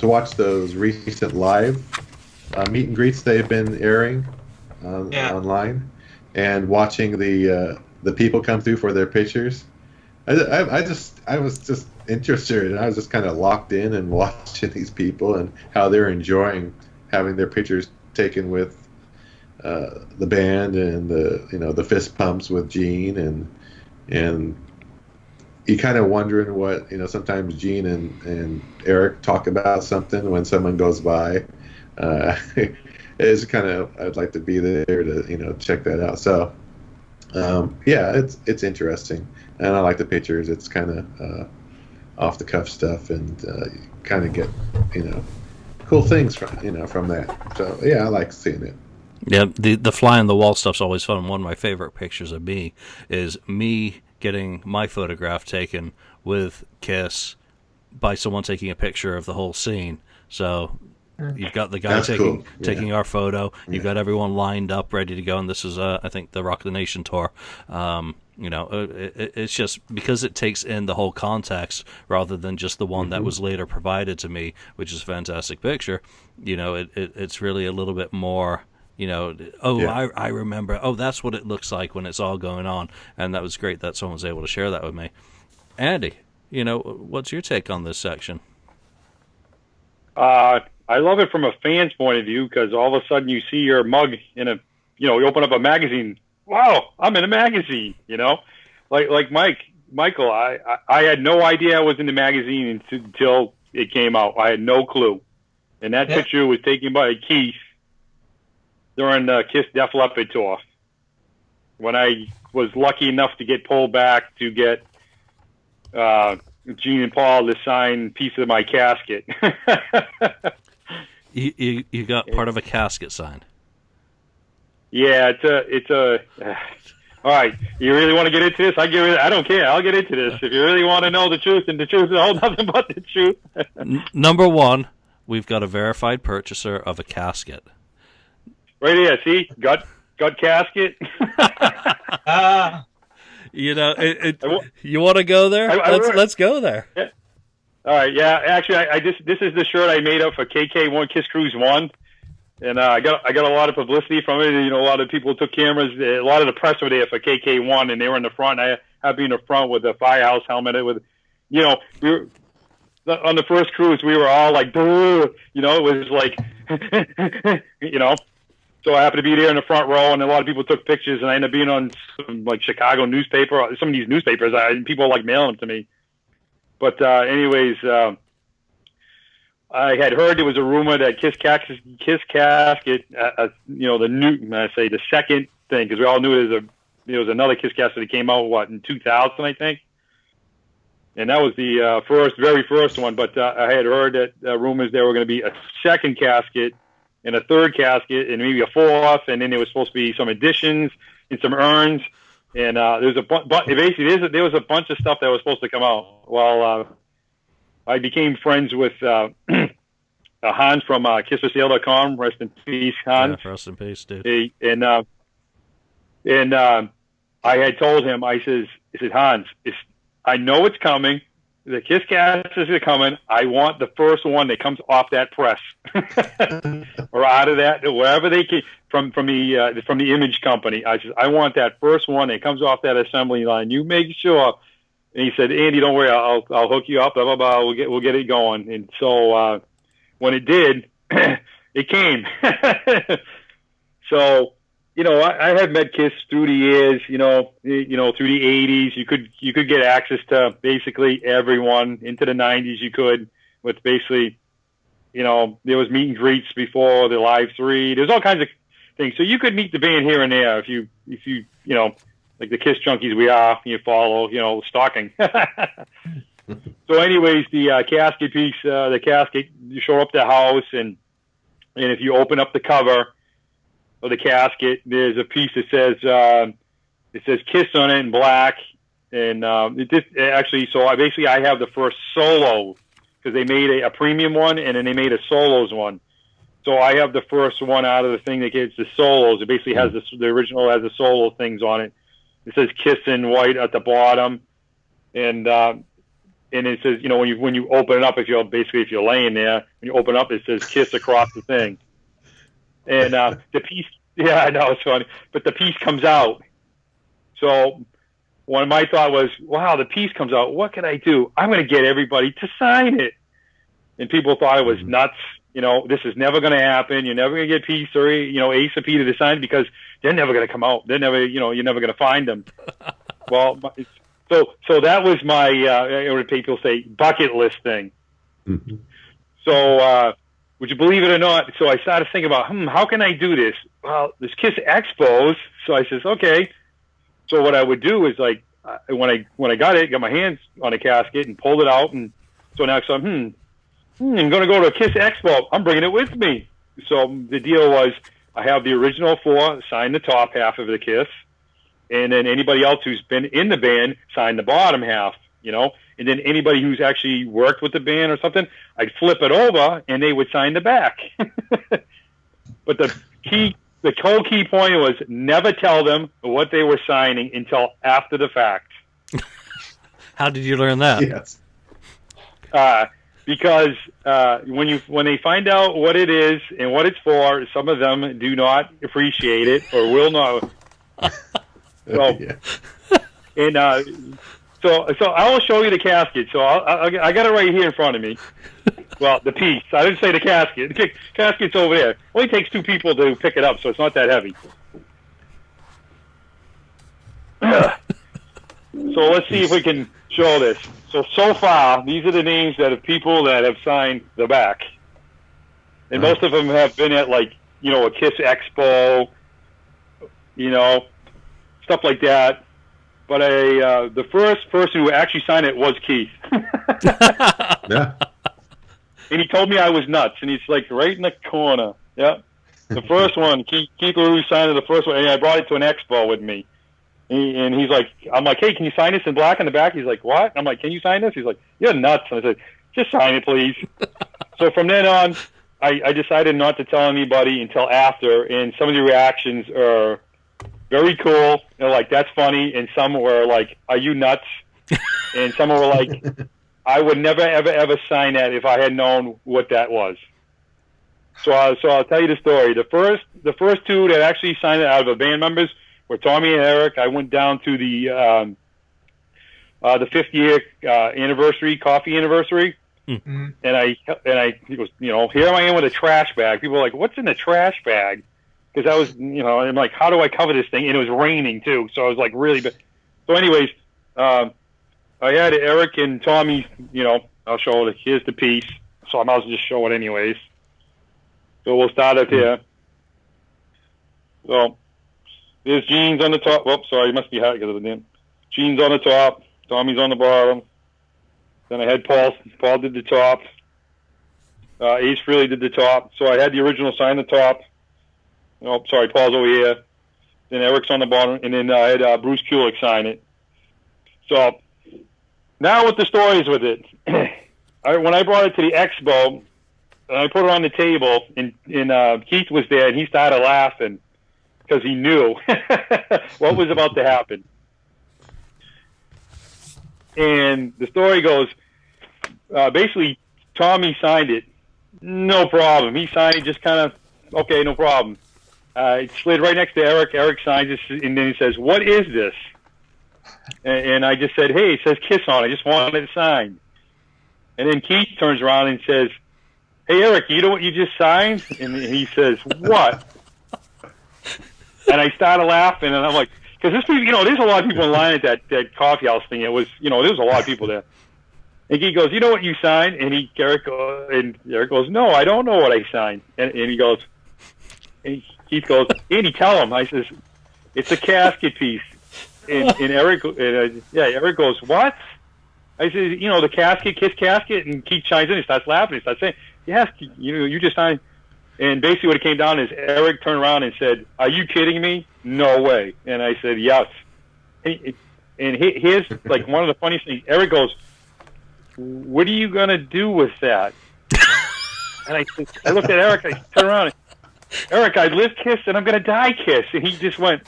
watch those recent live meet and greets they've been airing online, and watching the people come through for their pictures. I was just interested, and I was just kind of locked in and watching these people and how they're enjoying having their pictures taken with the band and the fist pumps with Gene and you kind of wondering what sometimes Gene and Eric talk about something when someone goes by. It's kind of I'd like to be there to check that out. So yeah, it's interesting, and I like the pictures. It's kind of off the cuff stuff, and you kind of get cool things from that. So yeah, I like seeing it. Yeah, the fly on the wall stuff's always fun. One of my favorite pictures of me is me getting my photograph taken with Kiss by someone taking a picture of the whole scene. So you've got the guy That's cool. taking our photo. You've got everyone lined up, ready to go. And this is, I think, the Rock the Nation tour. It's just because it takes in the whole context rather than just the one that was later provided to me, which is a fantastic picture. It's really a little bit more. I remember. Oh, that's what it looks like when it's all going on, and that was great that someone was able to share that with me. Andy, what's your take on this section? I love it from a fan's point of view because all of a sudden you see your mug in you open up a magazine. Wow, I'm in a magazine. Like Michael. I had no idea I was in the magazine until it came out. I had no clue, and that picture was taken by Keith during the Kiss Def Leppard tour, when I was lucky enough to get pulled back to get Gene and Paul to sign a piece of my casket. You got part of a casket signed. Yeah, it's a. All right, you really want to get into this? I don't care. I'll get into this. If you really want to know the truth, and the truth is all nothing but the truth. Number one, we've got a verified purchaser of a casket. Right here, see? Gut casket. You want to go there? Let's go there. Yeah. All right, yeah. Actually, this is the shirt I made up for KK1 Kiss Cruise 1. And I got a lot of publicity from it. A lot of people took cameras. A lot of the press were there for KK1, and they were in the front. I had to be in the front with the Firehouse helmet. We were on the first cruise. We were all like, "Boo!" It was like, So I happened to be there in the front row, and a lot of people took pictures. And I ended up being on some Chicago newspaper. Some of these newspapers, people like mailing them to me. But anyways. I had heard there was a rumor that Kiss Casket, the second thing, because we all knew there was another Kiss Casket that came out, in 2000, I think. And that was the very first one. But I had heard that rumors there were going to be a second casket and a third casket and maybe a fourth. And then there was supposed to be some additions and some urns. And there was a bunch of stuff that was supposed to come out. Well, I became friends with Hans from KissForSale.com. Rest in peace, Hans. Yeah, rest in peace, dude. And I had told him, I said, Hans, I know it's coming. The Kiss Cast is coming. I want the first one that comes off that press, or out of that, wherever they came from the image company. I said, I want that first one that comes off that assembly line. You make sure. And he said, Andy, don't worry, I'll hook you up, blah, blah, blah. We'll get it going. And so when it did, it came. So, I have met Kiss through the years, through the 80s. You could get access to basically everyone. Into the 90s you could, with basically, there was meet and greets before the Live 3. There's all kinds of things. So you could meet the band here and there if you like the Kiss junkies we are, you follow, stalking. So anyways, the casket piece, you show up the house, and if you open up the cover of the casket, there's a piece that says Kiss on it in black. And so I have the first solo, because they made a premium one, and then they made a solos one. So I have the first one out of the thing that gets the solos. It basically has the original has the solo things on it. It says Kiss in white at the bottom, and it says, when you open it up, if you're laying there, when you open up, it says Kiss across the thing. And the piece, I know it's funny, but the piece comes out. So one of my thought was, wow, the piece comes out. What can I do? I'm going to get everybody to sign it. And people thought I was nuts. This is never going to happen. You're never going to get Peace or, Ace or Peter to sign because they're never going to come out. They're never, you're never going to find them. Well, so that was my, people say, bucket list thing. Mm-hmm. So, would you believe it or not? So I started thinking about, how can I do this? Well, there's Kiss Expos. So I says, okay. So what I would do is when I got my hands on a casket and pulled it out, and so now I'm going to go to a Kiss Expo. I'm bringing it with me. So the deal was I have the original 4 sign the top half of the Kiss, and then anybody else who's been in the band sign the bottom half, and then anybody who's actually worked with the band or something, I'd flip it over and they would sign the back. But the whole key point was never tell them what they were signing until after the fact. How did you learn that? Yes. Because when they find out what it is and what it's for, some of them do not appreciate it or will not. So, Yeah. and so I will show you the casket. So I got it right here in front of me. Well, the piece. I didn't say the casket. The casket's over there. Only takes 2 people to pick it up, so it's not that heavy. So let's see if we can show this. So far, these are the names that of people that have signed the back. And most of them have been at, a Kiss Expo, stuff like that. But the first person who actually signed it was Keith. Yeah. And he told me I was nuts, and he's right in the corner. Yeah. The first one, Keith LaRue signed the first one, and I brought it to an expo with me. And he's like, I'm like, hey, can you sign this in black on the back? He's like, what? I'm like, can you sign this? He's like, you're nuts. And I said, just sign it, please. So from then on, I decided not to tell anybody until after, and some of the reactions are very cool. They're like, that's funny. And some were like, are you nuts? And some were like, I would never, ever, ever sign that if I had known what that was. So I'll tell you the story. The first 2 that actually signed it out of the band members were Tommy and Eric. I went down to the 5th year anniversary, coffee anniversary. Mm-hmm. And he goes, here I am with a trash bag. People were like, what's in the trash bag? Because I was, I'm like, how do I cover this thing? And it was raining too. So I was like, really bad. So anyways, I had Eric and Tommy, I'll show it. Here's the piece. So I might as well just show it anyways. So we'll start up here. So there's jeans on the top. Whoops, sorry, it must be hot because of the damn. Jeans on the top. Tommy's on the bottom. Then I had Paul. Paul did the top. Ace Frehley did the top. So I had the original sign the top. Oh, sorry, Paul's over here. Then Eric's on the bottom. And then I had Bruce Kulick sign it. So now what the story is with it. When I brought it to the expo, I put it on the table, and Keith was there, and he started laughing because he knew what was about to happen. And the story goes, basically, Tommy signed it. No problem. He signed it just kind of, okay, no problem. It slid right next to Eric. Eric signs it, and then he says, what is this? And I just said, hey, it says Kiss on it. I just wanted it signed. And then Keith turns around and says, hey, Eric, you know what you just signed? And he says, what? And I started laughing, and I'm like, because there's a lot of people in line at that coffee house thing. It was, there was a lot of people there. And he goes, you know what you signed? And Eric goes, no, I don't know what I signed. And he goes, and Keith goes, Andy, tell him. I says, it's a casket piece. And Eric goes, what? I said, the casket, Kiss casket. And Keith chimes in and starts laughing. He starts saying, yes, you just signed. And basically what it came down is Eric turned around and said, are you kidding me? No way. And I said, yes. And here's like one of the funniest things. Eric goes, what are you going to do with that? And I looked at Eric, I turned around, and, Eric, I live Kiss and I'm going to die Kiss. And he just went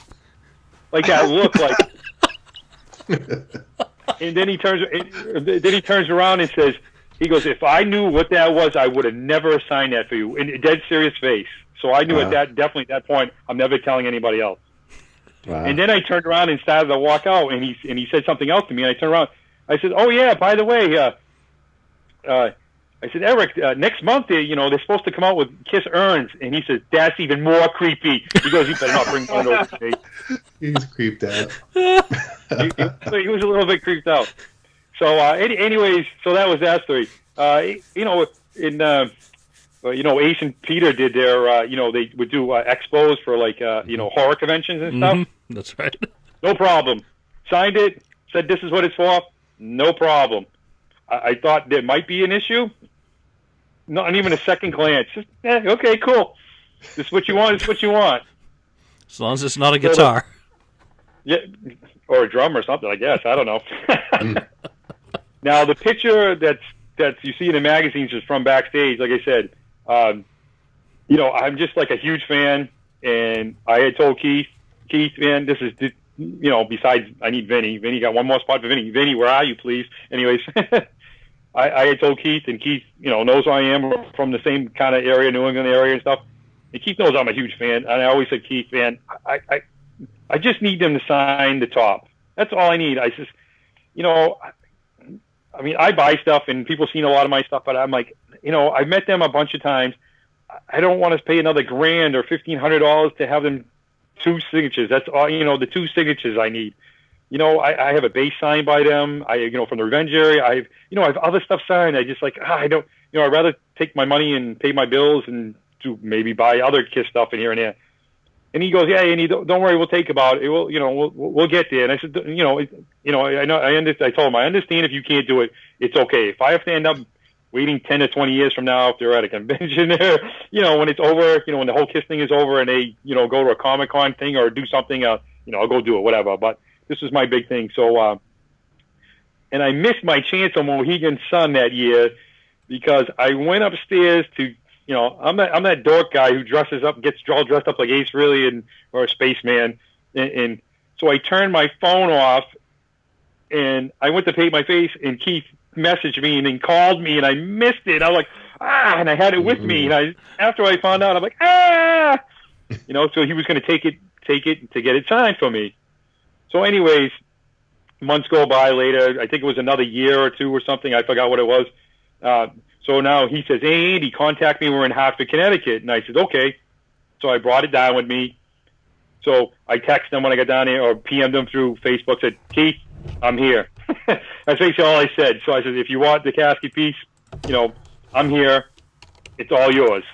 like that look like. And then he turns around and says, he goes, if I knew what that was, I would have never signed that for you. In a dead serious face. So I knew definitely at that point, I'm never telling anybody else. Wow. And then I turned around and started to walk out, and he said something else to me, and I turned around. I said, oh, yeah, by the way, I I said, Eric, next month, they're supposed to come out with Kiss urns. And he says, that's even more creepy. He goes, you better not bring one over to me. He's creeped out. he was a little bit creeped out. So, anyways, so that was that story. Ace and Peter did their, they would do expos for horror conventions and stuff. Mm-hmm. That's right. No problem. Signed it, said this is what it's for. No problem. I thought there might be an issue. Not even a second glance. Just, okay, cool. This is what you want. It's what you want. As long as it's not a guitar. Yeah, or a drum or something, I guess. I don't know. Now, the picture that's you see in the magazines is from backstage. Like I said, I'm just like a huge fan, and I had told Keith, man, this is, besides I need Vinny. Vinny got one more spot for Vinny. Vinny, where are you, please? Anyways, I had told Keith, and Keith, knows who I am. We're from the same kind of area, New England area and stuff. And Keith knows I'm a huge fan. And I always said, Keith, man, I just need them to sign the top. That's all I need. I just, I buy stuff, and people seen a lot of my stuff, but I'm like, I've met them a bunch of times. I don't want to pay another $1,000 or $1,500 to have them 2 signatures. That's all, the 2 signatures I need. I have a bass signed by them. From the Revenge area, I have other stuff signed. I just I don't, I'd rather take my money and pay my bills and to maybe buy other Kiss stuff in here and there. And he goes, yeah, Andy, don't worry, we'll take about it. We'll get there. And I said, I told him, I understand if you can't do it, it's okay. If I have to end up waiting 10 to 20 years from now, if they're at a convention there, when it's over, when the whole Kiss thing is over and they, go to a Comic-Con thing or do something, I'll go do it, whatever. But this was my big thing. So, and I missed my chance on Mohegan Sun that year because I went upstairs to, I'm that dork guy who dresses up, gets all dressed up like Ace Frehley or a spaceman. And so I turned my phone off and I went to paint my face, and Keith messaged me and then called me, and I missed it. I was like, and I had it with me. And after I found out, I'm like, so he was going to take it to get it signed for me. So anyways, months go by later. I think it was another year or 2 or something. I forgot what it was. So now he says, hey, Andy, contact me. We're in Hartford, Connecticut. And I said, okay. So I brought it down with me. So I texted him when I got down there, or PM'd him through Facebook, said, Keith, I'm here. That's basically all I said. So I said, if you want the casket piece, I'm here. It's all yours.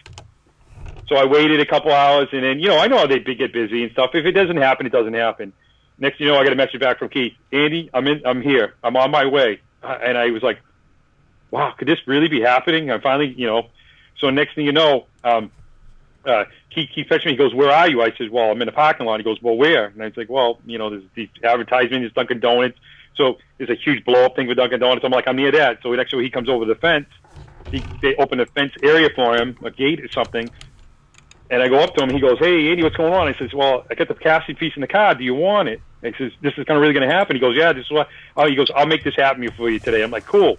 So I waited a couple hours, and then, I know how they get busy and stuff. If it doesn't happen, it doesn't happen. Next thing you know, I got a message back from Keith. Andy, I'm here. I'm on my way. And I was like, wow, could this really be happening? I'm finally, So next thing you know, Keith texted me. He goes, where are you? I said, well, I'm in the parking lot. He goes, well, where? And I was like, well, there's the advertisement, there's Dunkin' Donuts. So there's a huge blow-up thing with Dunkin' Donuts. I'm like, I'm near that. So next time he comes over the fence, they open the fence area for him, a gate or something. And I go up to him. He goes, hey, Andy, what's going on? I says, well, I got the casting piece in the car. Do you want it? And he says, this is really going to happen. He goes, yeah, this is what. Oh, he goes, I'll make this happen for you today. I'm like, cool.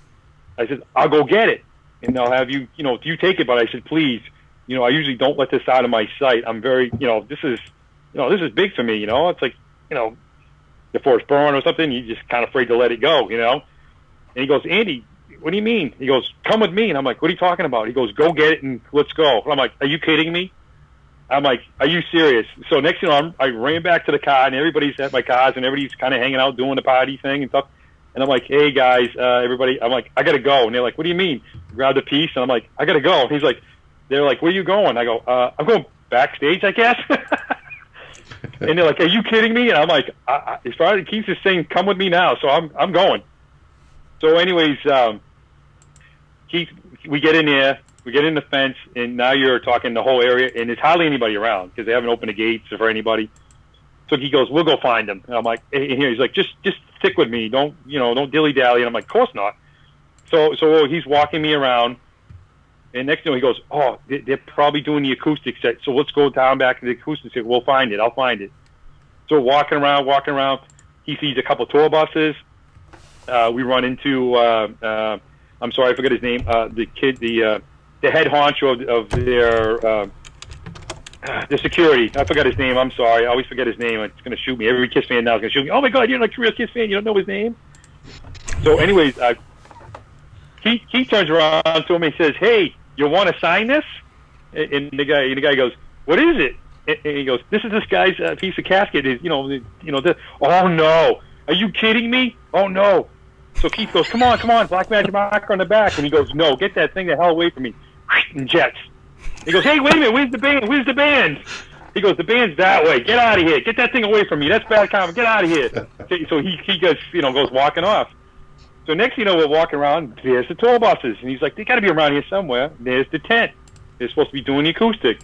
I said, I'll go get it, and I'll have you, you take it. But I said, please, I usually don't let this out of my sight. I'm very, this is big for me. It's like, the force burn or something. You're just kind of afraid to let it go, And he goes, Andy, what do you mean? He goes, come with me. And I'm like, what are you talking about? He goes, go get it and let's go. And I'm like, are you kidding me? I'm like, are you serious? So next thing you know, I ran back to the car, and everybody's at my cars, and everybody's kind of hanging out doing the party thing and stuff. And I'm like, hey, guys, everybody. I'm like, I got to go. And they're like, what do you mean? Grab the piece. And I'm like, I got to go. And they're like, where are you going? I go, I'm going backstage, I guess. And they're like, are you kidding me? And I'm like, as far as Keith is saying, come with me now. So I'm going. So anyways, Keith, we get in there. We get in the fence, and now you're talking the whole area, and there's hardly anybody around because they haven't opened the gates for anybody. So he goes, we'll go find them. And I'm like, and he's like, just stick with me. Don't dilly-dally. And I'm like, of course not. So he's walking me around, and next thing he goes, oh, they're probably doing the acoustic set. So let's go down back to the acoustic set. We'll find it. I'll find it. So walking around, he sees a couple tour buses. We run into, I'm sorry, I forgot his name. The kid, the head honcho of their the security. I forgot his name. I'm sorry. I always forget his name. It's going to shoot me. Every Kiss fan now is going to shoot me. Oh, my God, you're like a real Kiss fan. You don't know his name? So anyways, Keith turns around to him and says, "Hey, you want to sign this?" And the guy goes, "What is it?" And he goes, "This is this guy's piece of casket. Oh no, are you kidding me? Oh no." So Keith goes, "Come on, black magic marker on the back." And he goes, "No, get that thing the hell away from me." And jets. He goes, "Hey, wait a minute, where's the band? Where's the band?" He goes, "The band's that way. Get out of here. Get that thing away from me. That's bad comment. Get out of here." So he goes walking off. So next thing you know, we're walking around. There's the tour buses, and he's like, "They got to be around here somewhere." There's the tent. They're supposed to be doing the acoustic.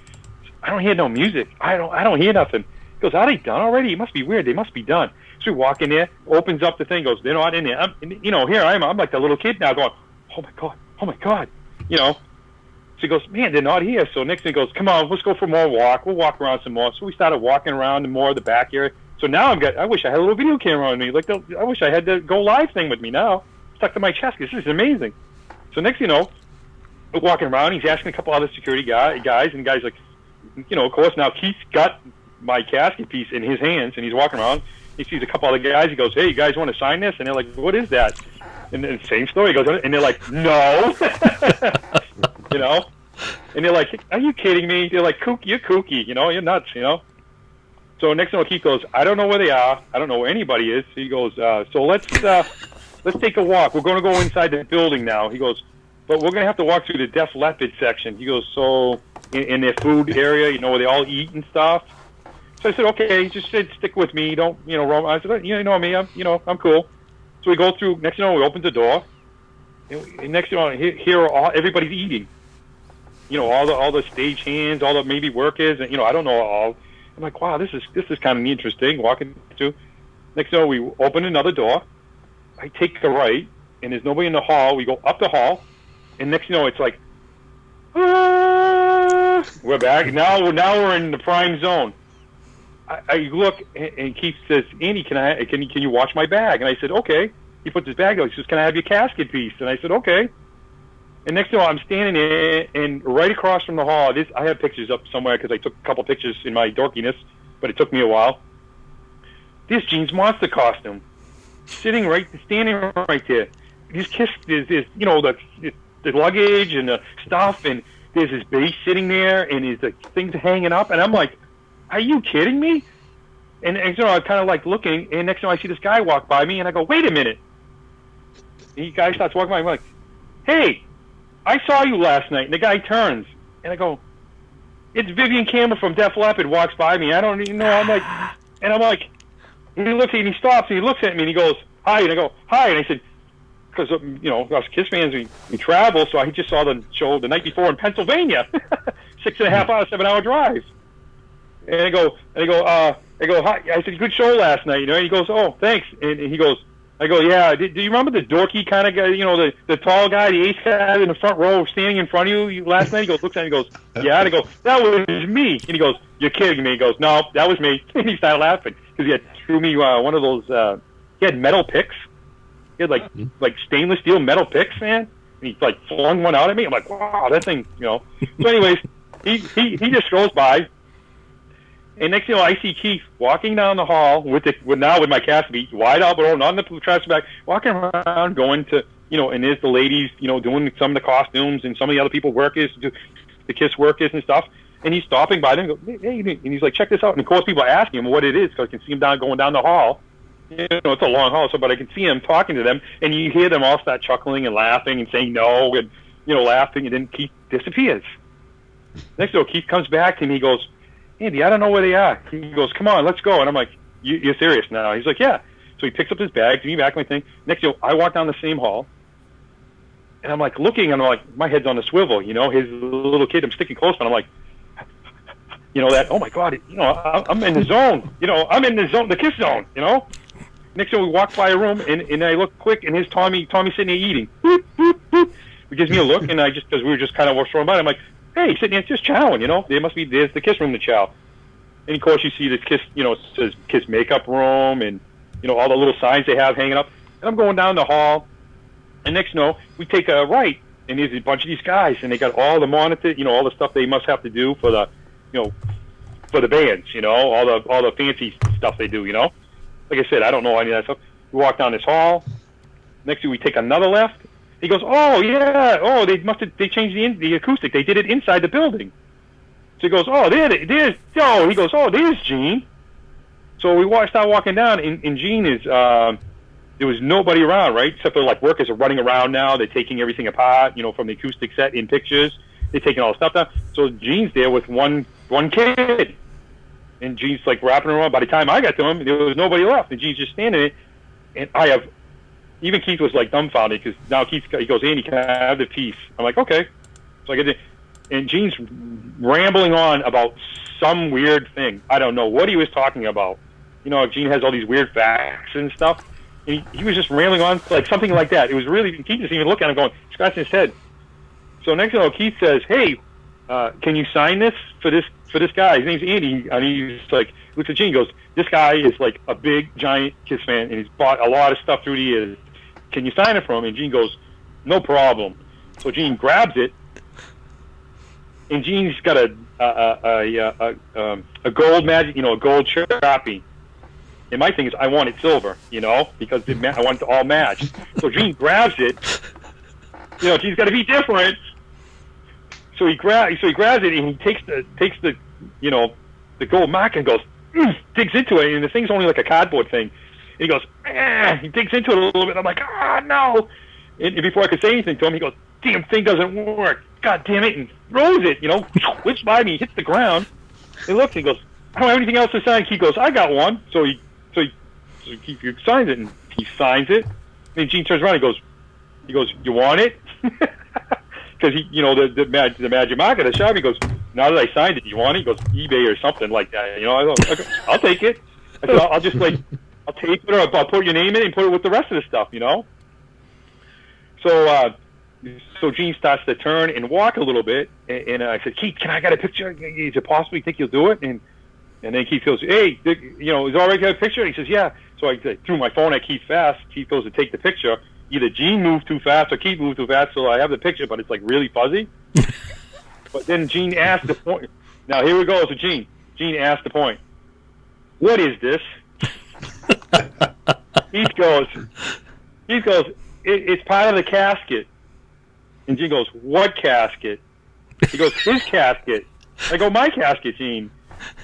I don't hear no music. I don't hear nothing. He goes, "Are they done already? It must be weird. They must be done." So we walk in there, opens up the thing, goes, "They're not in there." Here I am. I'm like the little kid now, going, "Oh my god," So he goes, "Man, they're not here." So next thing he goes, "Come on, let's go for more walk. We'll walk around some more." So we started walking around more of the back area. So now I wish I had a little video camera on me. I wish I had the Go Live thing with me now, stuck to my chest. This is amazing. So next thing you know, we're walking around. He's asking a couple other security guys, and the guy's like, of course, now Keith's got my casket piece in his hands, and he's walking around. He sees a couple other guys. He goes, "Hey, you guys want to sign this?" And they're like, "What is that?" And then same story. He goes, and they're like, "No." And they're like, "Are you kidding me?" They're like, "You're kooky, you're nuts, So next thing Keith goes, "I don't know where they are. I don't know where anybody is." He goes, "So let's take a walk. We're going to go inside the building now." He goes, "But we're going to have to walk through the Def Leppard section." He goes, "So in their food area, where they all eat and stuff." So I said, "Okay, just stick with me. Don't, roam." I said, "You know me. I'm cool." So we go through. Next thing you know, we open the door. And next thing you know, here everybody's eating. All the stage hands, all the maybe workers, and I don't know all. I'm like, wow, this is kind of interesting. Walking through. Next thing you know, we open another door. I take the right, and there's nobody in the hall. We go up the hall, and next thing you know, it's like, we're back. Now we're in the prime zone. I look, and Keith says, "Andy, can you watch my bag?" And I said, "Okay." He puts his bag down. He says, "Can I have your casket piece?" And I said, "Okay." And next thing you know, I'm standing there, and right across from the hall, I have pictures up somewhere because I took a couple pictures in my dorkiness, but it took me a while. This Gene's Monster costume, standing right there. There's the luggage and the stuff, and there's his bass sitting there, and his things hanging up, and I'm like, "Are you kidding me?" And I'm kind of like looking, and next time I see this guy walk by me, and I go, "Wait a minute." And the guy starts walking by, I'm like, "Hey, I saw you last night." And the guy turns, and I go, "It's Vivian Campbell from Def Leppard." Walks by me. I don't even know. I'm like, and he looks, and he stops, and he looks at me, and he goes, "Hi," and I go, "Hi," and I said, because us Kiss fans, we travel, so I just saw the show the night before in Pennsylvania, 6.5 hour, 7-hour drive. And I go, "Hi." I said, "Good show last night," And he goes, "Oh, thanks." And he goes, I go, "Yeah. Do you remember the dorky kind of guy, the tall guy, the ace guy in the front row standing in front of you last night?" He goes, looks at me, he goes, "Yeah." And I go, "That was me." And he goes, "You're kidding me." He goes, "No, that was me." And he started laughing because he had threw me one of those. He had metal picks. He had like stainless steel metal picks, man. And he flung one out at me. I'm like, wow, that thing, So anyways, he just goes by. And next thing you know, I see Keith walking down the hall with my casket piece wide out, but not in the trash bag, walking around, going to, and there's the ladies, doing some of the costumes, and some of the other people, workers, the Kiss workers and stuff. And he's stopping by them and goes, "Hey," and he's like, "Check this out." And of course, people are asking him what it is because I can see him going down the hall. It's a long hall, but I can see him talking to them, and you hear them all start chuckling and laughing and saying no, and laughing, and then Keith disappears. Next thing, Keith comes back and he goes, "Andy, I don't know where they are." He goes, "Come on, let's go." And I'm like, "You're serious now?" He's like, "Yeah." So he picks up his bag, gives me back my thing. Next thing, I walk down the same hall, and I'm like looking, and I'm like, my head's on a swivel, his little kid, I'm sticking close, but I'm like, oh my God, I'm in the zone, I'm in the zone, the Kiss zone, Next thing we walk by a room, and I look quick, and here's Tommy sitting there eating. Boop, boop, boop. He gives me a look, and because we were just kind of throwing by, I'm like, "Hey, he's sitting there just chowing, there's the Kiss room to chow." And of course you see this Kiss, it says Kiss makeup room, and, all the little signs they have hanging up. And I'm going down the hall, and next we take a right, and there's a bunch of these guys, and they got all the monitor, all the stuff they must have to do for the, for the bands, all the fancy stuff they do, Like I said, I don't know any of that stuff. We walk down this hall. Next thing we take another left, He goes, oh yeah, oh they changed the acoustic. They did it inside the building. So he goes, oh there's he goes, oh there's Gene. So we start walking down, and Gene is there was nobody around, right? Except for like workers are running around now. They're taking everything apart, from the acoustic set in pictures. They're taking all the stuff down. So Gene's there with one kid, and Gene's like wrapping around. By the time I got to him, there was nobody left, and Gene's just standing there. And even Keith was like dumbfounded because now he goes, Andy, can I have the piece? I'm like, okay. So I get it, and Gene's rambling on about some weird thing. I don't know what he was talking about. Gene has all these weird facts and stuff, and he was just rambling on like something like that. It was really, Keith just even looking at him going, scratching his head. So next thing you know, Keith says, hey, can you sign this for this guy? His name's Andy, and he's like, looks at Gene, goes, this guy is like a big giant Kiss fan, and he's bought a lot of stuff through the years. Can you sign it for him? And Gene goes, no problem. So Gene grabs it, and Gene's got a gold magic, a gold Sharpie. And my thing is, I want it silver, because I want it to all match. So Gene grabs it. Gene's got to be different. So he grabs it, and he takes the the gold mark and goes, digs into it, and the thing's only like a cardboard thing. And he goes, he digs into it a little bit. I'm like, no. And before I could say anything to him, he goes, damn thing doesn't work. God damn it. And throws it, whips by me, hits the ground. He looks, and he goes, I don't have anything else to sign. He goes, I got one. So he signs it, and he signs it. And Gene turns around and he goes, you want it? Because the magic marker, the Sharpie goes, now that I signed it, you want it? He goes, eBay or something like that. I'll take it. I said, I'll just I'll tape it, or I'll put your name in it and put it with the rest of the stuff, So Gene starts to turn and walk a little bit, and I said, Keith, can I get a picture? Is it possible you think you'll do it? And then Keith goes, hey, is it all right to have a picture? And he says, yeah. So I threw my phone at Keith fast. Keith goes to take the picture. Either Gene moved too fast or Keith moved too fast, so I have the picture, but it's like really fuzzy. But then Gene asked the point. Now here we go to Gene. Gene asked the point. What is this? Keith goes, it's part of the casket. And Gene goes, what casket? He goes, his casket. I go, my casket, Gene.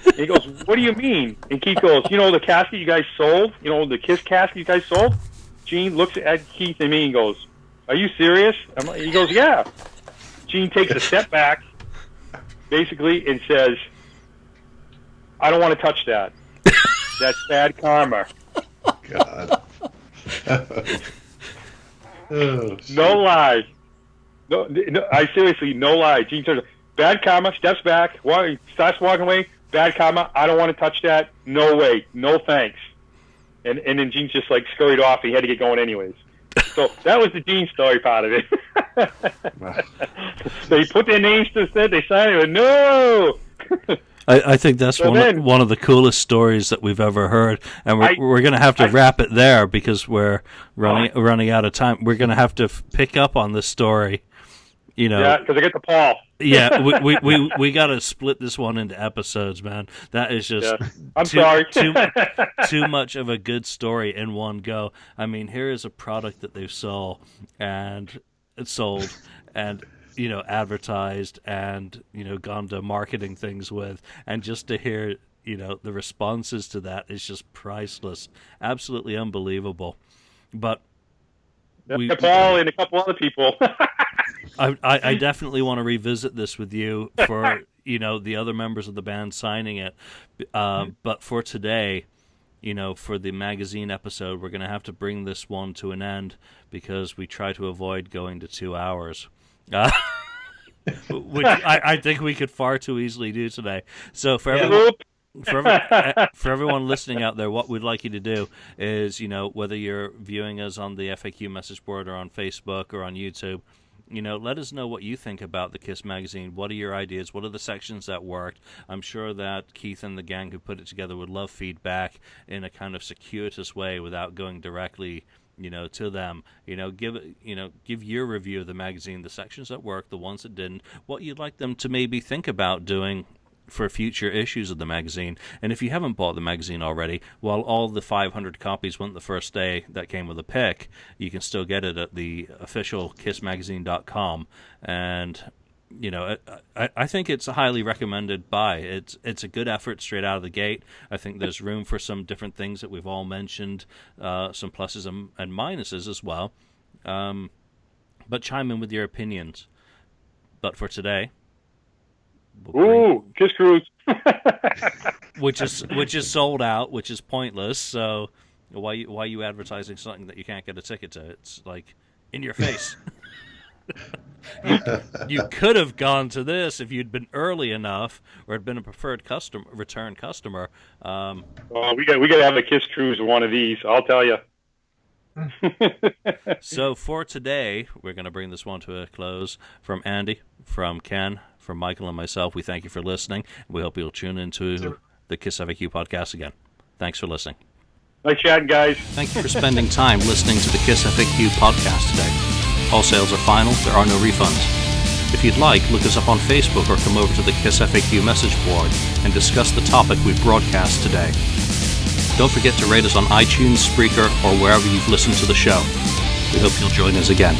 And he goes, what do you mean? And Keith goes, the casket you guys sold? The Kiss casket you guys sold? Gene looks at Keith and me and goes, are you serious? He goes, yeah. Gene takes a step back, basically, and says, I don't want to touch that. That's bad karma. God. No lie. No, I seriously, no lie. Gene turns, bad karma, steps back, starts walking away, bad karma, I don't want to touch that, no way, no thanks. And then Gene just like scurried off, he had to get going anyways. So that was the Gene story part of it. They put their names to the set, they signed it, and no! I think that's one of the coolest stories that we've ever heard, and we're going to have to wrap it there because we're running out of time. We're going to have to pick up on this story, Yeah, because I get the Paul. Yeah, we got to split this one into episodes, man. That is just sorry. too much of a good story in one go. I mean, here is a product that they've sold and advertised and gone to marketing things with, and just to hear the responses to that is just priceless, absolutely unbelievable. But Paul and a couple other people. I definitely want to revisit this with you for the other members of the band signing it, but for today, for the magazine episode, we're going to have to bring this one to an end because we try to avoid going to 2 hours. Which I think we could far too easily do today. So for everyone listening out there, what we'd like you to do is, whether you're viewing us on the FAQ message board or on Facebook or on YouTube, let us know what you think about the Kiss magazine. What are your ideas? What are the sections that worked? I'm sure that Keith and the gang who put it together would love feedback in a kind of circuitous way without going directly to them. Give your review of the magazine, the sections that worked, the ones that didn't, what you'd like them to maybe think about doing for future issues of the magazine. And if you haven't bought the magazine already, while all the 500 copies went the first day that came with a pick, you can still get it at the official KissMagazine.com. And you know, I think it's a highly recommended buy. It's a good effort straight out of the gate. I think there's room for some different things that we've all mentioned, some pluses and minuses as well. But chime in with your opinions. But for today, Kiss Cruise, which is sold out, which is pointless. So why you advertising something that you can't get a ticket to? It's like in your face. You could have gone to this if you'd been early enough, or had been a preferred return customer. we got to have a Kiss Cruise one of these. I'll tell you. So for today, we're going to bring this one to a close. From Andy, from Ken, from Michael, and myself, we thank you for listening. We hope you'll tune into the KissFAQ podcast again. Thanks for listening. Nice chatting, guys. Thank you for spending time listening to the KissFAQ podcast today. All sales are final. There are no refunds. If you'd like, look us up on Facebook or come over to the KissFAQ message board and discuss the topic we broadcast today. Don't forget to rate us on iTunes, Spreaker, or wherever you've listened to the show. We hope you'll join us again.